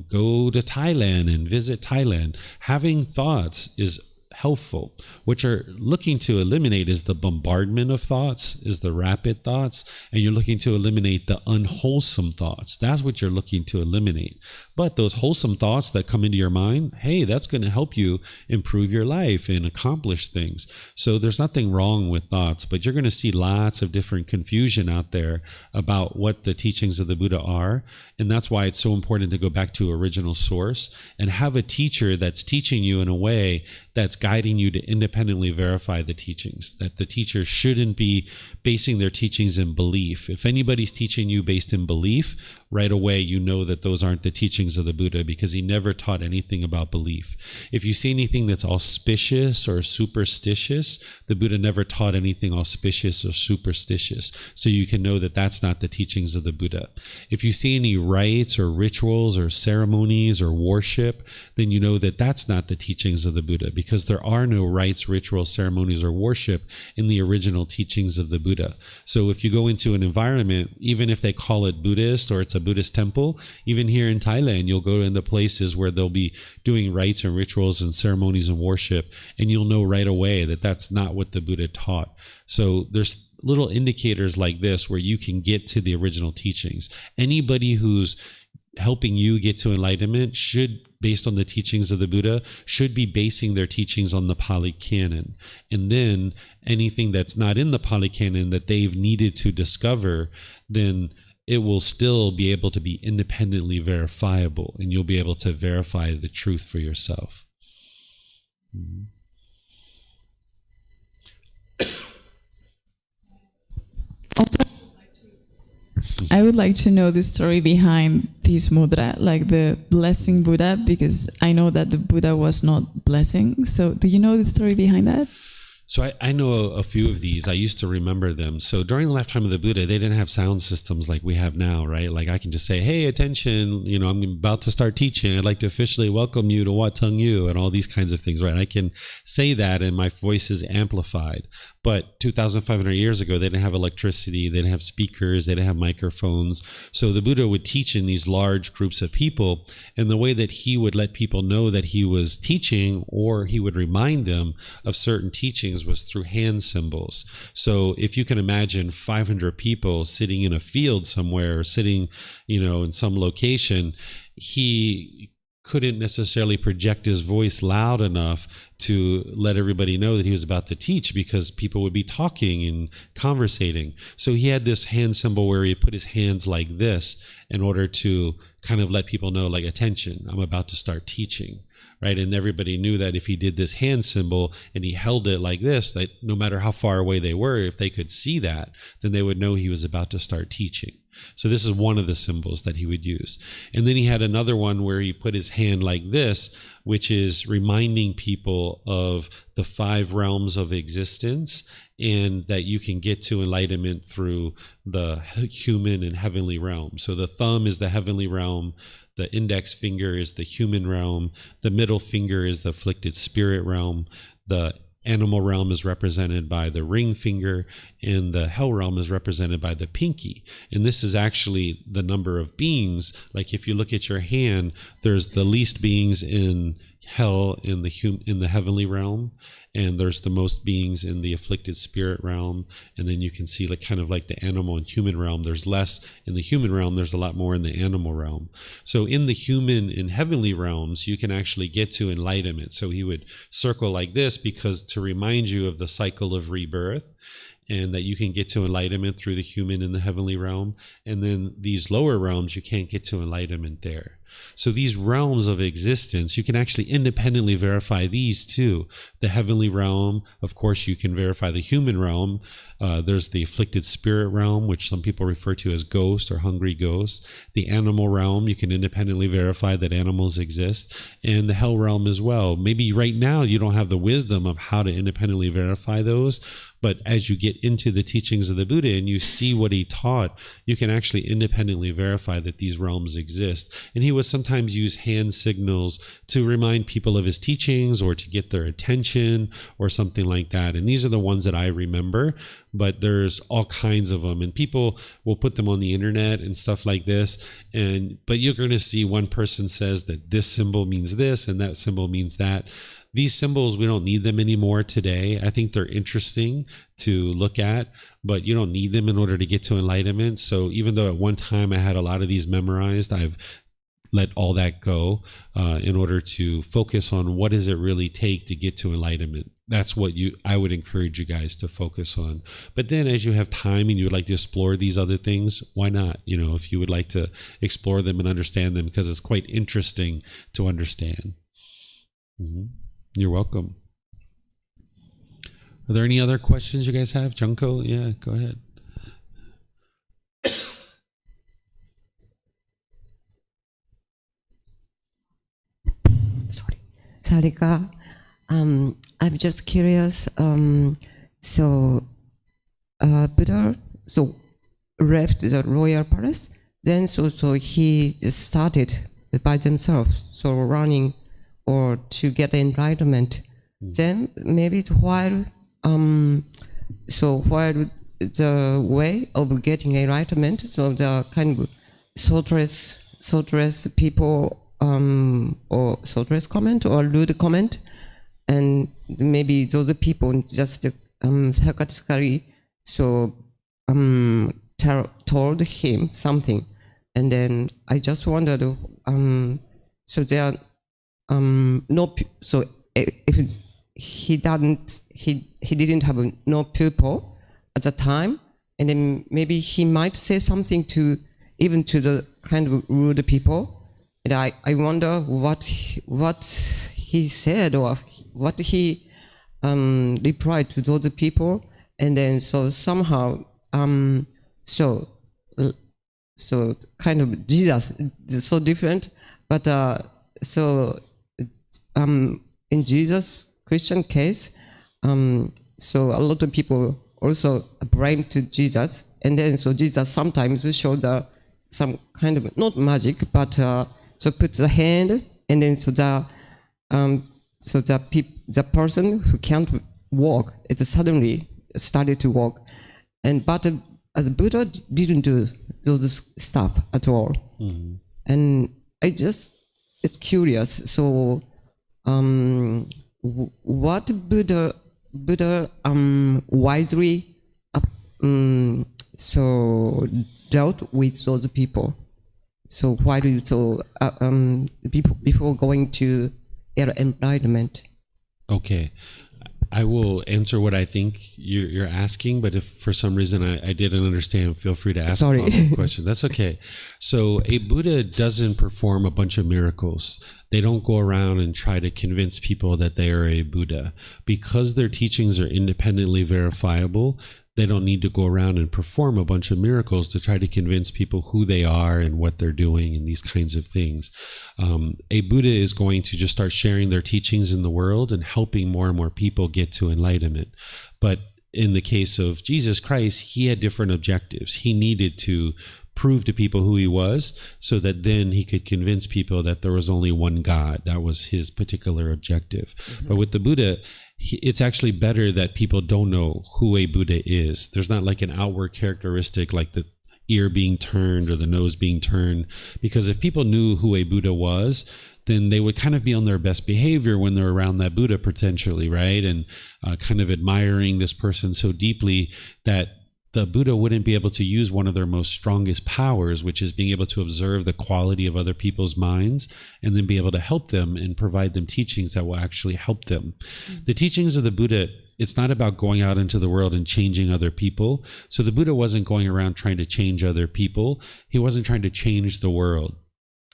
go to Thailand and visit Thailand. Having thoughts is helpful. What you're looking to eliminate is the bombardment of thoughts, is the rapid thoughts, and you're looking to eliminate the unwholesome thoughts. That's what you're looking to eliminate. But those wholesome thoughts that come into your mind, hey, that's going to help you improve your life and accomplish things. So there's nothing wrong with thoughts, but you're going to see lots of different confusion out there about what the teachings of the Buddha are. And that's why it's so important to go back to original source and have a teacher that's teaching you in a way that's guiding you to independently verify the teachings, that the teacher shouldn't be basing their teachings in belief. If anybody's teaching you based in belief, right away you know that those aren't the teachings of the Buddha, because he never taught anything about belief. If you see anything that's auspicious or superstitious, the Buddha never taught anything auspicious or superstitious. So you can know that that's not the teachings of the Buddha. If you see any rites or rituals or ceremonies or worship, then you know that that's not the teachings of the Buddha, because there are no rites, rituals, ceremonies, or worship in the original teachings of the Buddha. So if you go into an environment, even if they call it Buddhist or it's a Buddhist temple, even here in Thailand, you'll go into places where they'll be doing rites and rituals and ceremonies and worship, and you'll know right away that that's not what the Buddha taught. So there's little indicators like this where you can get to the original teachings. Anybody who's helping you get to enlightenment should, based on the teachings of the Buddha, should be basing their teachings on the Pali Canon. And then anything that's not in the Pali Canon that they've needed to discover, then it will still be able to be independently verifiable, and you'll be able to verify the truth for yourself. Mm-hmm. I would like to know the story behind this mudra, like the blessing Buddha, because I know that the Buddha was not blessing. So do you know the story behind that? So I know a few of these. I used to remember them. So during the lifetime of the Buddha, they didn't have sound systems like we have now, right? Like I can just say, hey, attention, I'm about to start teaching. I'd like to officially welcome you to Wat Tung Yu and all these kinds of things, right? I can say that and my voice is amplified. But 2,500 years ago, they didn't have electricity, they didn't have speakers, they didn't have microphones. So the Buddha would teach in these large groups of people, and the way that he would let people know that he was teaching, or he would remind them of certain teachings, was through hand symbols. So if you can imagine 500 people sitting in a field somewhere, or sitting, in some location, he couldn't necessarily project his voice loud enough to let everybody know that he was about to teach, because people would be talking and conversating. So he had this hand symbol where he put his hands like this in order to kind of let people know, like, attention, I'm about to start teaching, right? And everybody knew that if he did this hand symbol and he held it like this, that no matter how far away they were, if they could see that, then they would know he was about to start teaching. So this is one of the symbols that he would use. And then he had another one where he put his hand like this, which is reminding people of the 5 realms of existence, and that you can get to enlightenment through the human and heavenly realm. So the thumb is the heavenly realm, the index finger is the human realm, the middle finger is the afflicted spirit realm, the animal realm is represented by the ring finger, and the hell realm is represented by the pinky. And this is actually the number of beings. Like if you look at your hand, there's the least beings in hell in the heavenly realm, and there's the most beings in the afflicted spirit realm. And then you can see like kind of like the animal and human realm, there's less in the human realm, there's a lot more in the animal realm. So in the human and heavenly realms, you can actually get to enlightenment. So he would circle like this, because to remind you of the cycle of rebirth, and that you can get to enlightenment through the human and the heavenly realm. And then these lower realms, you can't get to enlightenment there. So these realms of existence, you can actually independently verify these too. The heavenly realm, of course, you can verify the human realm. There's the afflicted spirit realm, which some people refer to as ghost or hungry ghosts. The animal realm, you can independently verify that animals exist. And the hell realm as well. Maybe right now you don't have the wisdom of how to independently verify those, but as you get into the teachings of the Buddha and you see what he taught, you can actually independently verify that these realms exist. And he would sometimes use hand signals to remind people of his teachings, or to get their attention, or something like that. And these are the ones that I remember, but there's all kinds of them. And people will put them on the internet and stuff like this. But you're going to see one person says that this symbol means this and that symbol means that. These symbols, we don't need them anymore today. I think they're interesting to look at, but you don't need them in order to get to enlightenment. So even though at one time I had a lot of these memorized, I've let all that go in order to focus on what does it really take to get to enlightenment. That's what I would encourage you guys to focus on. But then as you have time and you would like to explore these other things, why not? If you would like to explore them and understand them, because it's quite interesting to understand. Mm-hmm. You're welcome. Are there any other questions you guys have? Junko? Yeah, go ahead. Sorry. Sarika, I'm just curious. Buddha left the royal palace. Then so he just started by themselves, so running or to get enlightenment. Then maybe while the way of getting enlightenment, so the kind of thoughtless people or thoughtless comment or rude comment, and maybe those people just sarcastically told him something. And then I just wondered, so there are so if it's, he didn't have no pupil at the time, and then maybe he might say something to even to the kind of rude people, and I wonder what he said or what he replied to those people, and then so somehow so kind of Jesus is so different, but in Jesus Christian case, so a lot of people also blame to Jesus, and then so Jesus sometimes will show some kind of not magic, but so put the hand, and then so the person who can't walk, it suddenly started to walk, but the Buddha didn't do those stuff at all. Mm-hmm. And it's curious. So, what Buddha wisely so dealt with those people. So why do you before going to enlightenment? Okay. I will answer what I think you're asking, but if for some reason I didn't understand, feel free to ask a follow-up question. That's okay. So a Buddha doesn't perform a bunch of miracles. They don't go around and try to convince people that they are a Buddha. Because their teachings are independently verifiable, they don't need to go around and perform a bunch of miracles to try to convince people who they are and what they're doing and these kinds of things. A Buddha is going to just start sharing their teachings in the world and helping more and more people get to enlightenment. But in the case of Jesus Christ, he had different objectives. He needed to prove to people who he was so that then he could convince people that there was only one God. That was his particular objective. Mm-hmm. But with the Buddha, it's actually better that people don't know who a Buddha is. There's not like an outward characteristic like the ear being turned or the nose being turned, because if people knew who a Buddha was, then they would kind of be on their best behavior when they're around that Buddha potentially, right? And kind of admiring this person so deeply that the Buddha wouldn't be able to use one of their most strongest powers, which is being able to observe the quality of other people's minds and then be able to help them and provide them teachings that will actually help them. Mm-hmm. The teachings of the Buddha, it's not about going out into the world and changing other people. So the Buddha wasn't going around trying to change other people. He wasn't trying to change the world.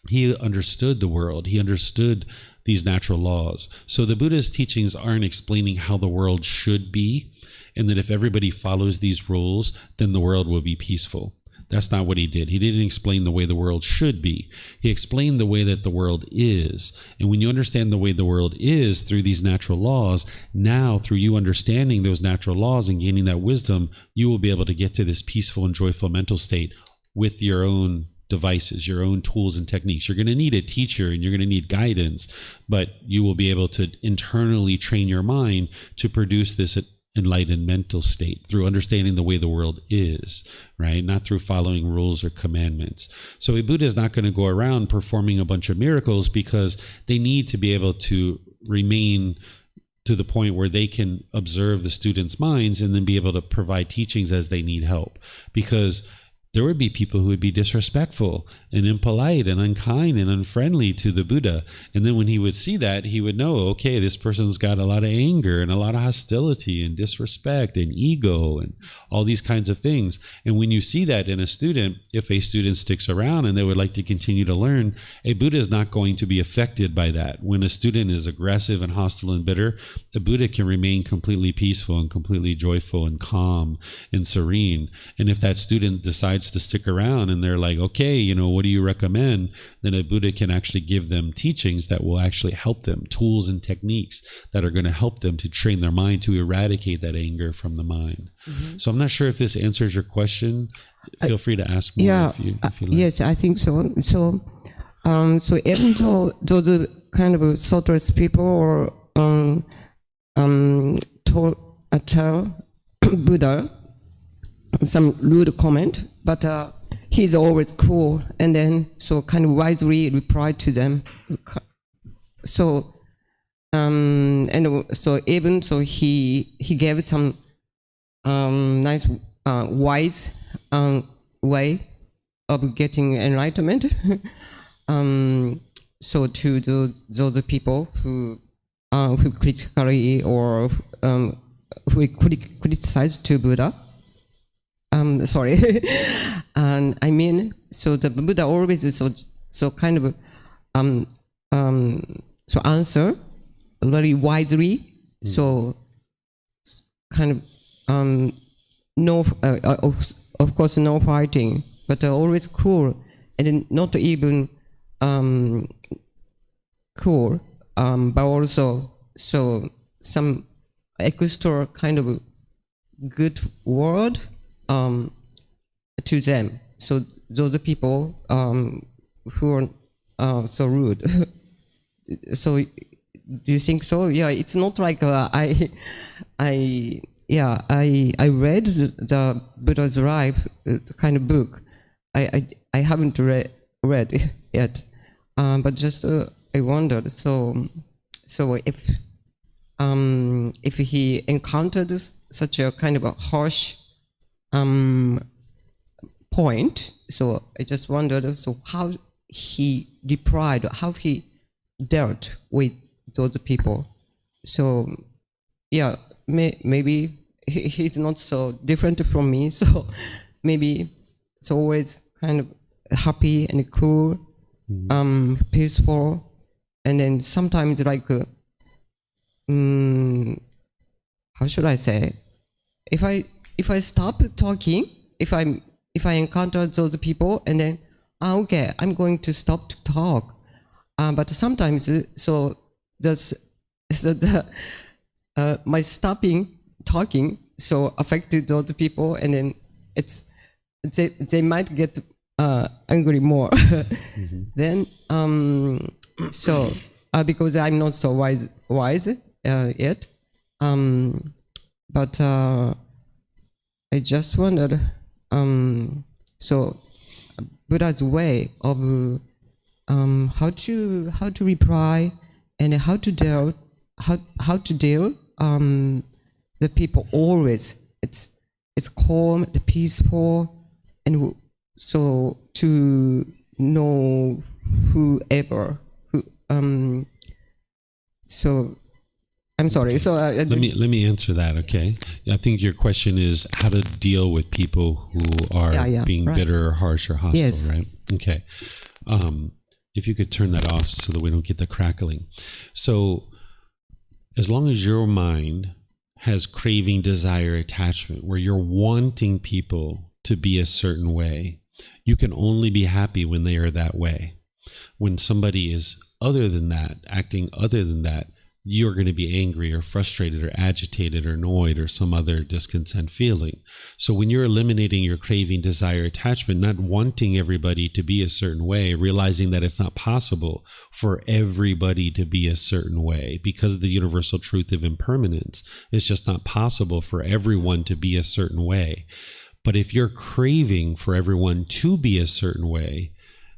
He understood the world. He understood these natural laws. So the Buddha's teachings aren't explaining how the world should be, and that if everybody follows these rules, then the world will be peaceful. That's not what he did. He didn't explain the way the world should be. He explained the way that the world is. And when you understand the way the world is through these natural laws, now through you understanding those natural laws and gaining that wisdom, you will be able to get to this peaceful and joyful mental state with your own devices, your own tools and techniques. You're going to need a teacher and you're going to need guidance, but you will be able to internally train your mind to produce this enlightened mental state through understanding the way the world is, right? Not through following rules or commandments. So a Buddha is not going to go around performing a bunch of miracles because they need to be able to remain to the point where they can observe the students' minds and then be able to provide teachings as they need help. Because there would be people who would be disrespectful and impolite and unkind and unfriendly to the Buddha. And then when he would see that, he would know, okay, this person's got a lot of anger and a lot of hostility and disrespect and ego and all these kinds of things. And when you see that in a student, if a student sticks around and they would like to continue to learn, a Buddha is not going to be affected by that. When a student is aggressive and hostile and bitter, a Buddha can remain completely peaceful and completely joyful and calm and serene. And if that student decides to stick around and they're like, okay, what do you recommend? Then a Buddha can actually give them teachings that will actually help them, tools and techniques that are going to help them to train their mind to eradicate that anger from the mind. Mm-hmm. So I'm not sure if this answers your question. Feel free to ask more if you like. Yes, I think so. So even though those kind of thoughtless people or tell Buddha some rude comment, but he's always cool, and then so kind of wisely replied to them. So and so even so he gave some nice wise way of getting enlightenment. So to those people who critically or who criticize to Buddha, sorry, and I mean, so the Buddha always so kind of so answer very wisely. So kind of no, of course no fighting, but always cool, and then not even cool, but also so some extra kind of good word to them. So those people who are so rude. So do you think so? Yeah, it's not like I read the Buddha's Life kind of book. I haven't read yet, but just I wondered. So if he encountered such a kind of a harsh point, so I just wondered. So how he replied, how he dealt with those people. So yeah, maybe he's not so different from me. So maybe it's always kind of happy and cool, peaceful, and then sometimes like how should I say? If I stop talking, if I encounter those people, and then okay, I'm going to stop to talk. But sometimes so my stopping talking so affected those people, and then they might get angry more. Then so because I'm not so wise yet, but I just wondered, so Buddha's way of how to reply and how to deal the people always it's calm, peaceful, and so to know whoever who so I'm sorry. So let me answer that. Okay, I think your question is how to deal with people who are being right. bitter, or harsh, or hostile. Yes. Right? Okay. If you could turn that off so that we don't get the crackling. So, as long as your mind has craving, desire, attachment, where you're wanting people to be a certain way, you can only be happy when they are that way. When somebody is other than that, acting other than that, you're going to be angry or frustrated or agitated or annoyed or some other discontent feeling. So when you're eliminating your craving, desire, attachment, not wanting everybody to be a certain way, realizing that it's not possible for everybody to be a certain way because of the universal truth of impermanence, it's just not possible for everyone to be a certain way. But if you're craving for everyone to be a certain way,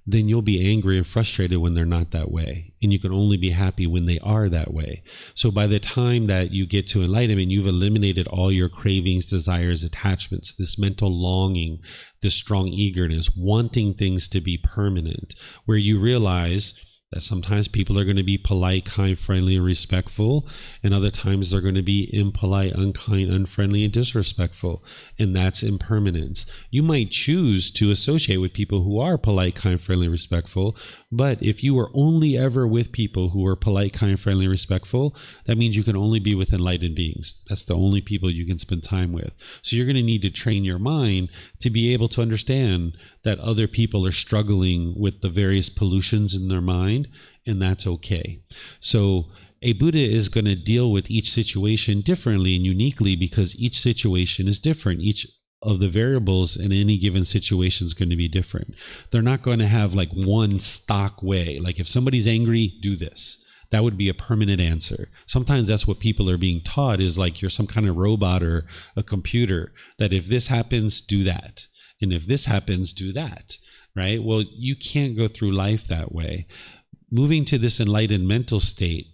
then you'll be angry and frustrated when they're not that way. And you can only be happy when they are that way. So by the time that you get to enlightenment, you've eliminated all your cravings, desires, attachments, this mental longing, this strong eagerness, wanting things to be permanent, where you realize that sometimes people are going to be polite, kind, friendly, and respectful, and other times they're going to be impolite, unkind, unfriendly, and disrespectful, and that's impermanence. You might choose to associate with people who are polite, kind, friendly, respectful, but if you are only ever with people who are polite, kind, friendly, respectful, that means you can only be with enlightened beings. That's the only people you can spend time with. So you're going to need to train your mind to be able to understand that other people are struggling with the various pollutions in their mind, and that's okay. So a Buddha is going to deal with each situation differently and uniquely because each situation is different. Each of the variables in any given situation is going to be different. They're not going to have like one stock way. Like if somebody's angry, do this. That would be a permanent answer. Sometimes that's what people are being taught, is like you're some kind of robot or a computer, that if this happens, do that. And if this happens, do that, right? Well, you can't go through life that way. Moving to this enlightened mental state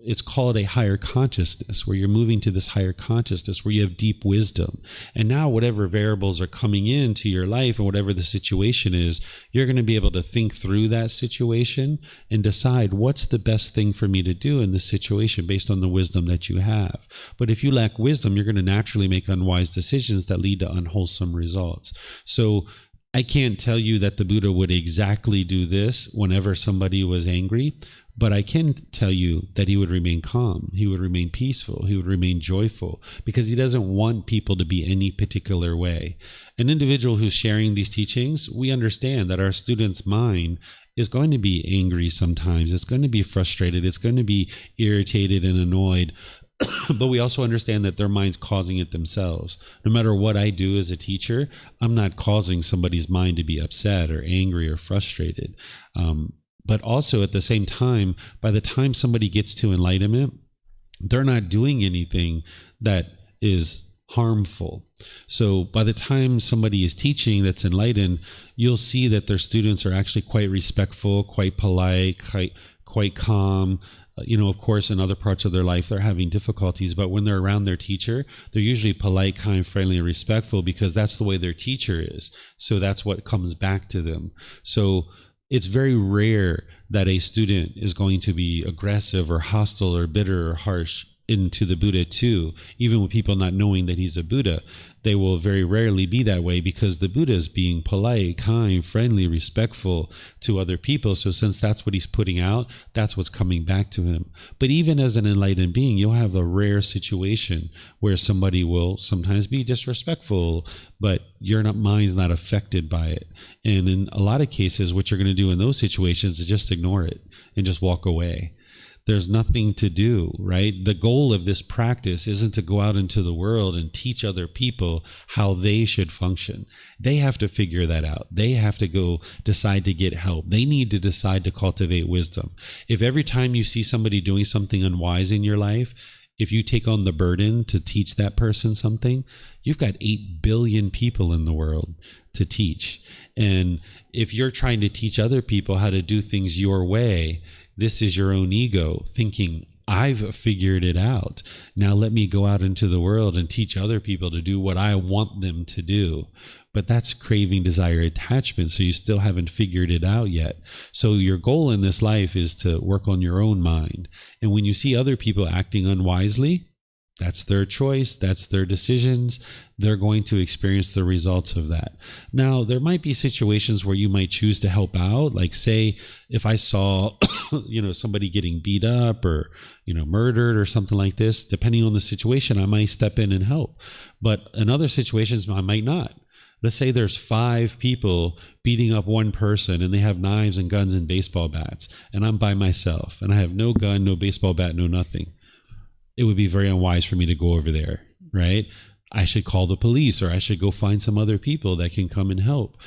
it's called a higher consciousness, where you're moving to this higher consciousness, where you have deep wisdom. And now whatever variables are coming into your life and whatever the situation is, you're going to be able to think through that situation and decide what's the best thing for me to do in this situation based on the wisdom that you have. But if you lack wisdom, you're going to naturally make unwise decisions that lead to unwholesome results. So I can't tell you that the Buddha would exactly do this whenever somebody was angry, but I can tell you that he would remain calm, he would remain peaceful, he would remain joyful, because he doesn't want people to be any particular way. An individual who's sharing these teachings, we understand that our student's mind is going to be angry sometimes, it's going to be frustrated, it's going to be irritated and annoyed. But we also understand that their mind's causing it themselves. No matter what I do as a teacher, I'm not causing somebody's mind to be upset or angry or frustrated. But also at the same time, by the time somebody gets to enlightenment, they're not doing anything that is harmful. So by the time somebody is teaching that's enlightened, you'll see that their students are actually quite respectful, quite polite, quite calm. Of course, in other parts of their life, they're having difficulties, but when they're around their teacher, they're usually polite, kind, friendly, and respectful, because that's the way their teacher is. So that's what comes back to them. So it's very rare that a student is going to be aggressive or hostile or bitter or harsh into the Buddha too. Even with people not knowing that he's a Buddha, they will very rarely be that way, because the Buddha is being polite, kind, friendly, respectful to other people. So since that's what he's putting out, that's what's coming back to him. But even as an enlightened being, you'll have a rare situation where somebody will sometimes be disrespectful, but your mind's not affected by it. And in a lot of cases, what you're going to do in those situations is just ignore it and just walk away. There's nothing to do, right? The goal of this practice isn't to go out into the world and teach other people how they should function. They have to figure that out. They have to go decide to get help. They need to decide to cultivate wisdom. If every time you see somebody doing something unwise in your life, if you take on the burden to teach that person something, you've got 8 billion people in the world to teach. And if you're trying to teach other people how to do things your way, this is your own ego thinking, I've figured it out. Now let me go out into the world and teach other people to do what I want them to do. But that's craving, desire, attachment. So you still haven't figured it out yet. So your goal in this life is to work on your own mind. And when you see other people acting unwisely, that's their choice. That's their decisions. They're going to experience the results of that. Now, there might be situations where you might choose to help out. Like, say, if I saw, somebody getting beat up or, murdered or something like this, depending on the situation, I might step in and help. But in other situations, I might not. Let's say there's 5 people beating up one person and they have knives and guns and baseball bats, and I'm by myself and I have no gun, no baseball bat, no nothing. It would be very unwise for me to go over there, right? I should call the police, or I should go find some other people that can come and help.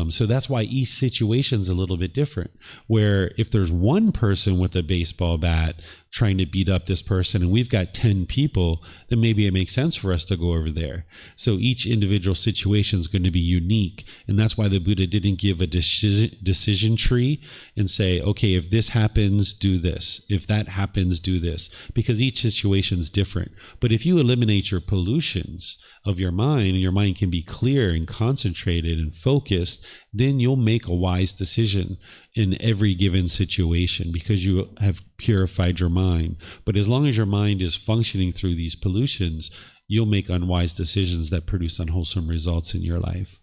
So that's why each situation is a little bit different, where if there's one person with a baseball bat trying to beat up this person and we've got 10 people, then maybe it makes sense for us to go over there. So each individual situation is going to be unique. And that's why the Buddha didn't give a decision tree and say, okay, if this happens, do this. If that happens, do this. Because each situation is different. But if you eliminate your pollutions of your mind, and your mind can be clear and concentrated and focused, then you'll make a wise decision in every given situation because you have purified your mind. But as long as your mind is functioning through these pollutions, you'll make unwise decisions that produce unwholesome results in your life.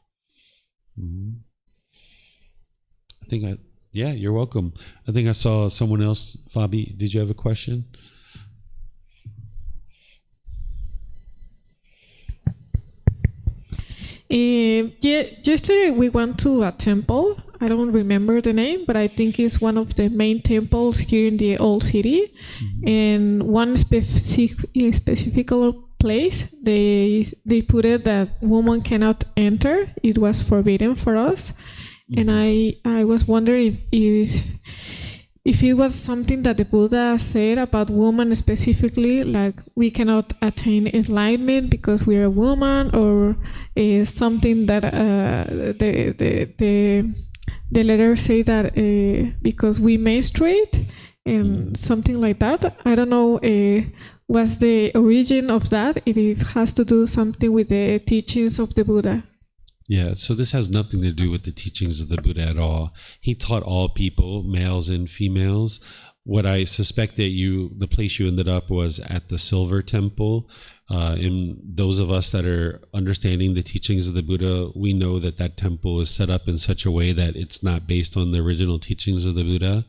Mm-hmm. You're welcome. I think I saw someone else. Fabi, did you have a question? Yesterday we went to a temple. I don't remember the name, but I think it's one of the main temples here in the old city. Mm-hmm. And one specific place, they put it that woman cannot enter. It was forbidden for us. Mm-hmm. And I was wondering if it was something that the Buddha said about women specifically, like we cannot attain enlightenment because we are a woman, or something that the letters say that because we menstruate, and something like that. I don't know what's the origin of that. It has to do something with the teachings of the Buddha. Yeah, so this has nothing to do with the teachings of the Buddha at all. He taught all people, males and females. What I suspect that the place you ended up was at the Silver Temple. And those of us that are understanding the teachings of the Buddha, we know that that temple is set up in such a way that it's not based on the original teachings of the Buddha.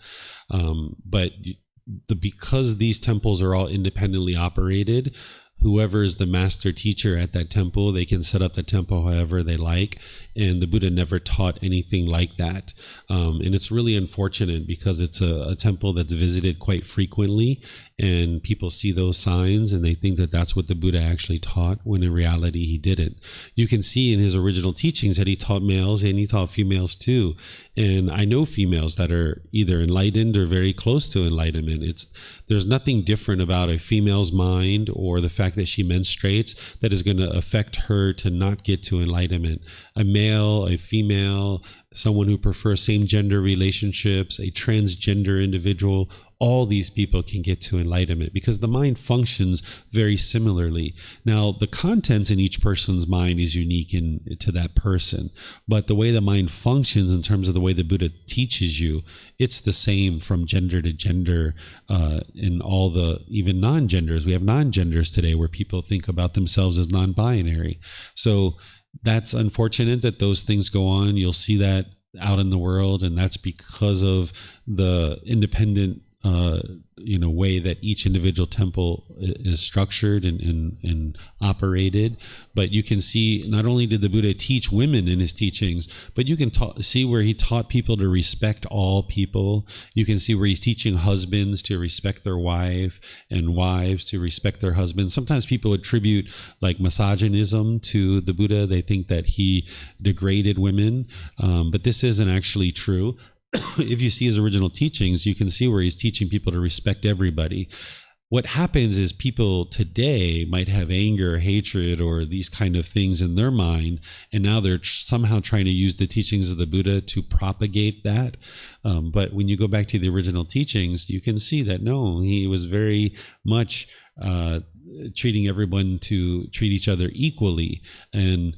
Because these temples are all independently operated, whoever is the master teacher at that temple, they can set up the temple however they like. And the Buddha never taught anything like that. And it's really unfortunate because it's a temple that's visited quite frequently, and people see those signs and they think that that's what the Buddha actually taught, when in reality he didn't. You can see in his original teachings that he taught males and he taught females too. And I know females that are either enlightened or very close to enlightenment. There's nothing different about a female's mind or the fact that she menstruates that is going to affect her to not get to enlightenment. A male, a female, someone who prefers same-gender relationships, a transgender individual, all these people can get to enlightenment because the mind functions very similarly. Now, the contents in each person's mind is unique to that person, but the way the mind functions in terms of the way the Buddha teaches you, it's the same from gender to gender in all even non-genders. We have non-genders today where people think about themselves as non-binary. So that's unfortunate that those things go on. You'll see that out in the world, and that's because of the independent way that each individual temple is structured and operated. But you can see not only did the Buddha teach women in his teachings, but you can see where he taught people to respect all people. You can see where he's teaching husbands to respect their wife and wives to respect their husbands. Sometimes people attribute like misogynism to the Buddha. They think that he degraded women, but this isn't actually true. If you see his original teachings, you can see where he's teaching people to respect everybody. What happens is people today might have anger, hatred, or these kind of things in their mind, and now they're somehow trying to use the teachings of the Buddha to propagate that. But when you go back to the original teachings, you can see that no, he was very much treating everyone to treat each other equally. And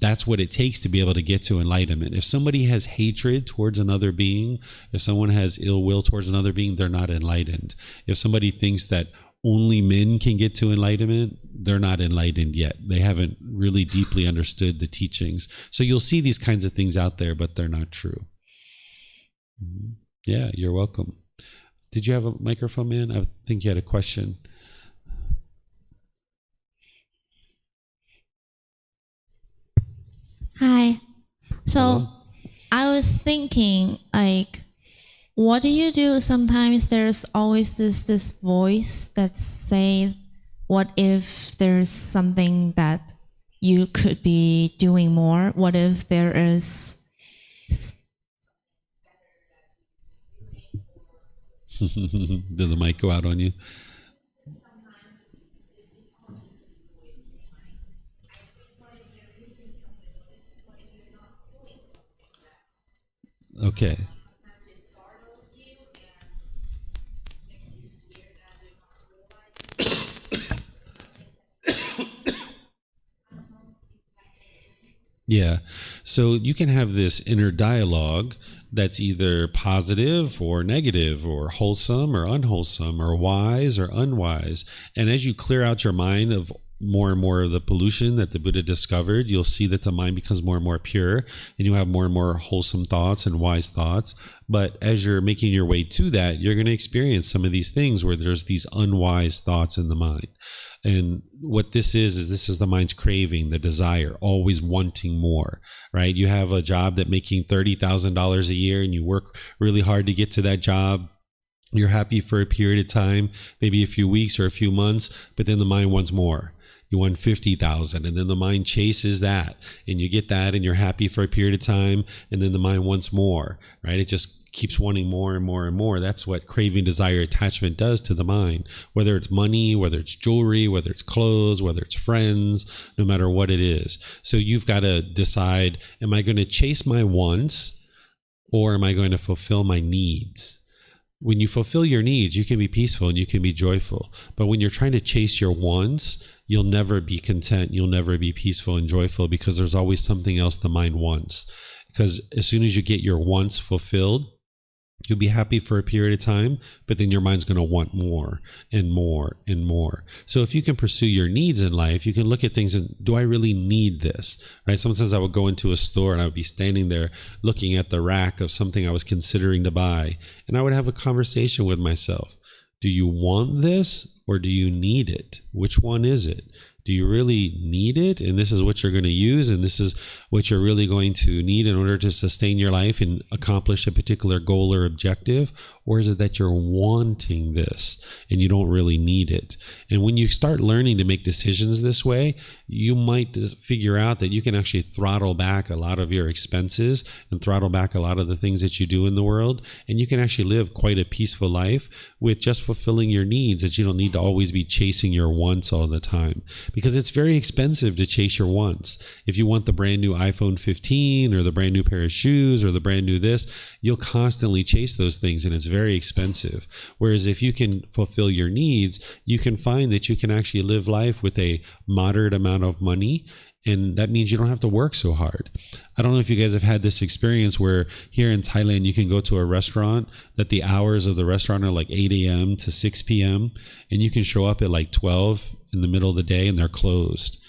that's what it takes to be able to get to enlightenment. If somebody has hatred towards another being, if someone has ill will towards another being, they're not enlightened. If somebody thinks that only men can get to enlightenment, they're not enlightened yet. They haven't really deeply understood the teachings. So you'll see these kinds of things out there, but they're not true. Yeah, you're welcome. Did you have a microphone, man? I think you had a question. Hi. So Hello? I was thinking, like, what do you do? Sometimes there's always this voice that say, what if there's something that you could be doing more? What if there is... Did the mic go out on you? Okay. Yeah. So you can have this inner dialogue that's either positive or negative or wholesome or unwholesome or wise or unwise. And as you clear out your mind of more and more of the pollution that the Buddha discovered, you'll see that the mind becomes more and more pure, and you have more and more wholesome thoughts and wise thoughts. But as you're making your way to that, you're going to experience some of these things where there's these unwise thoughts in the mind. And what this is the mind's craving, the desire, always wanting more, right? You have a job that making $30,000 a year and you work really hard to get to that job. You're happy for a period of time, maybe a few weeks or a few months, but then the mind wants more. You want 50,000, and then the mind chases that, and you get that, and you're happy for a period of time, and then the mind wants more, right? It just keeps wanting more and more and more. That's what craving, desire, attachment does to the mind, whether it's money, whether it's jewelry, whether it's clothes, whether it's friends, no matter what it is. So you've got to decide, am I going to chase my wants, or am I going to fulfill my needs? when you fulfill your needs, you can be peaceful and you can be joyful. But when you're trying to chase your wants, you'll never be content. You'll never be peaceful and joyful, because there's always something else the mind wants. Because as soon as you get your wants fulfilled, you'll be happy for a period of time, but then your mind's going to want more and more and more. So if you can pursue your needs in life, you can look at things and, do I really need this? Right? Sometimes I would go into a store and I would be standing there looking at the rack of something I was considering to buy. And I would have a conversation with myself. Do you want this or do you need it? Which one is it? Do you really need it? And this is what you're going to use, and this is what you're really going to need in order to sustain your life and accomplish a particular goal or objective? Or is it that you're wanting this and you don't really need it? And when you start learning to make decisions this way, you might figure out that you can actually throttle back a lot of your expenses and throttle back a lot of the things that you do in the world. And you can actually live quite a peaceful life with just fulfilling your needs, that you don't need to always be chasing your wants all the time. Because it's very expensive to chase your wants. If you want the brand new iPhone 15 or the brand new pair of shoes or the brand new this, you'll constantly chase those things, and it's very expensive. Whereas if you can fulfill your needs, you can find that you can actually live life with a moderate amount of money. And that means you don't have to work so hard. I don't know if you guys have had this experience where here in Thailand, you can go to a restaurant that the hours of the restaurant are like 8 a.m. to 6 p.m. And you can show up at like 12 in the middle of the day and they're closed.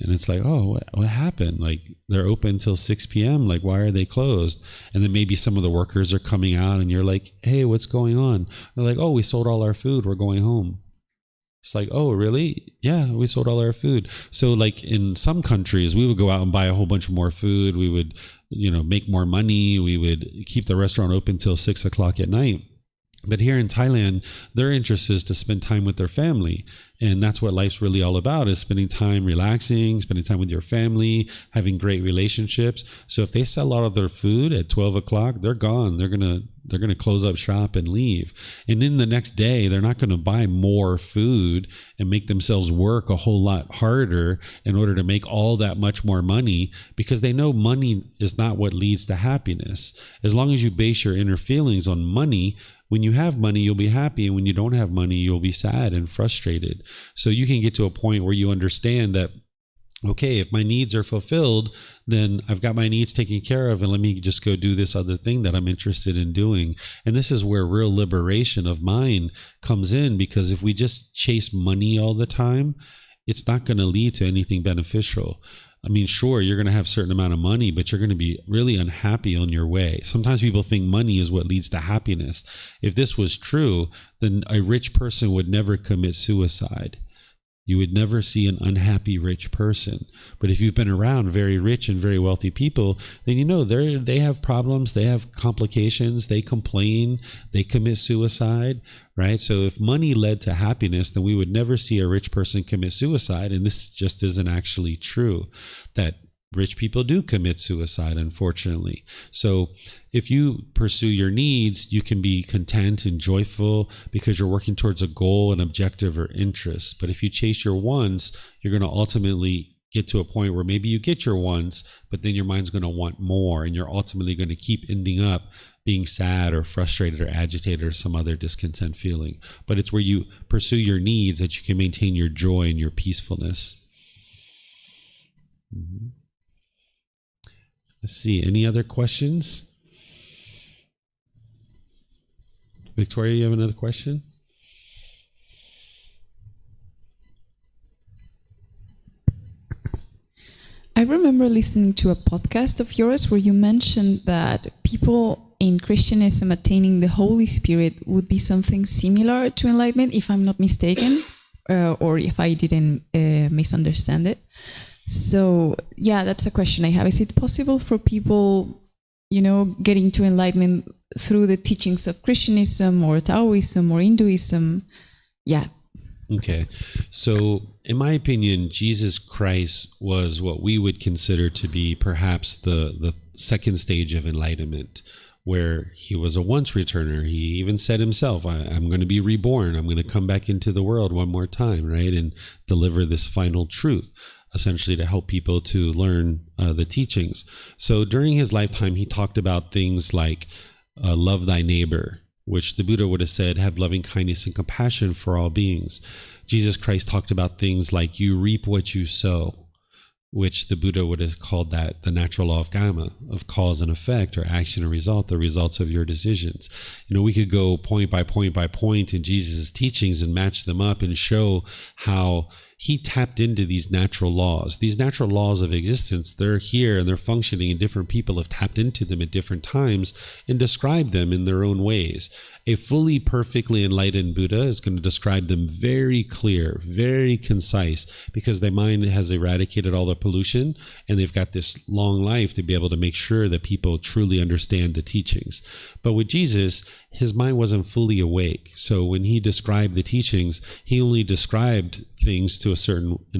And it's like, oh, what happened? Like, they're open until 6 p.m. Like, why are they closed? And then maybe some of the workers are coming out and you're like, hey, what's going on? They're like, oh, we sold all our food. We're going home. It's like, oh, really? Yeah, we sold all our food. So like in some countries, we would go out and buy a whole bunch more food. We would, make more money. We would keep the restaurant open till 6 o'clock at night. But here in Thailand, their interest is to spend time with their family. And that's what life's really all about, is spending time relaxing, spending time with your family, having great relationships. So if they sell out of their food at 12 o'clock, they're gone. They're going to close up shop and leave. And then the next day, they're not going to buy more food and make themselves work a whole lot harder in order to make all that much more money, because they know money is not what leads to happiness. As long as you base your inner feelings on money, when you have money, you'll be happy. And when you don't have money, you'll be sad and frustrated. So you can get to a point where you understand that, okay, if my needs are fulfilled, then I've got my needs taken care of, and let me just go do this other thing that I'm interested in doing. And this is where real liberation of mind comes in, because if we just chase money all the time, it's not going to lead to anything beneficial. I mean, sure, you're going to have a certain amount of money, but you're going to be really unhappy on your way. Sometimes people think money is what leads to happiness. If this was true, then a rich person would never commit suicide. You would never see an unhappy rich person. But if you've been around very rich and very wealthy people, then they have problems, they have complications, they complain, they commit suicide, right? So if money led to happiness, then we would never see a rich person commit suicide. And this just isn't actually true, that rich people do commit suicide, unfortunately. So if you pursue your needs, you can be content and joyful because you're working towards a goal, an objective, or interest. But if you chase your wants, you're going to ultimately get to a point where maybe you get your wants, but then your mind's going to want more, and you're ultimately going to keep ending up being sad or frustrated or agitated or some other discontent feeling. But it's where you pursue your needs that you can maintain your joy and your peacefulness. Mm-hmm. Let's see, any other questions? Victoria, you have another question? I remember listening to a podcast of yours where you mentioned that people in Christianism attaining the Holy Spirit would be something similar to enlightenment, if I'm not mistaken, or if I didn't misunderstand it. So, yeah, that's a question I have. Is it possible for people, getting to enlightenment through the teachings of Christianism or Taoism or Hinduism? Yeah. Okay. So, in my opinion, Jesus Christ was what we would consider to be perhaps the second stage of enlightenment, where he was a once returner. He even said himself, I'm going to be reborn. I'm going to come back into the world one more time, right? And deliver this final truth, essentially to help people to learn the teachings. So during his lifetime, he talked about things like love thy neighbor, which the Buddha would have said, have loving kindness and compassion for all beings. Jesus Christ talked about things like you reap what you sow, which the Buddha would have called that the natural law of karma, of cause and effect, or action and result, the results of your decisions. We could go point by point by point in Jesus' teachings and match them up and show how he tapped into these natural laws. These natural laws of existence, they're here and they're functioning, and different people have tapped into them at different times and described them in their own ways. A fully, perfectly enlightened Buddha is going to describe them very clear, very concise, because their mind has eradicated all the pollution and they've got this long life to be able to make sure that people truly understand the teachings. But with Jesus, his mind wasn't fully awake. So when he described the teachings, he only described things in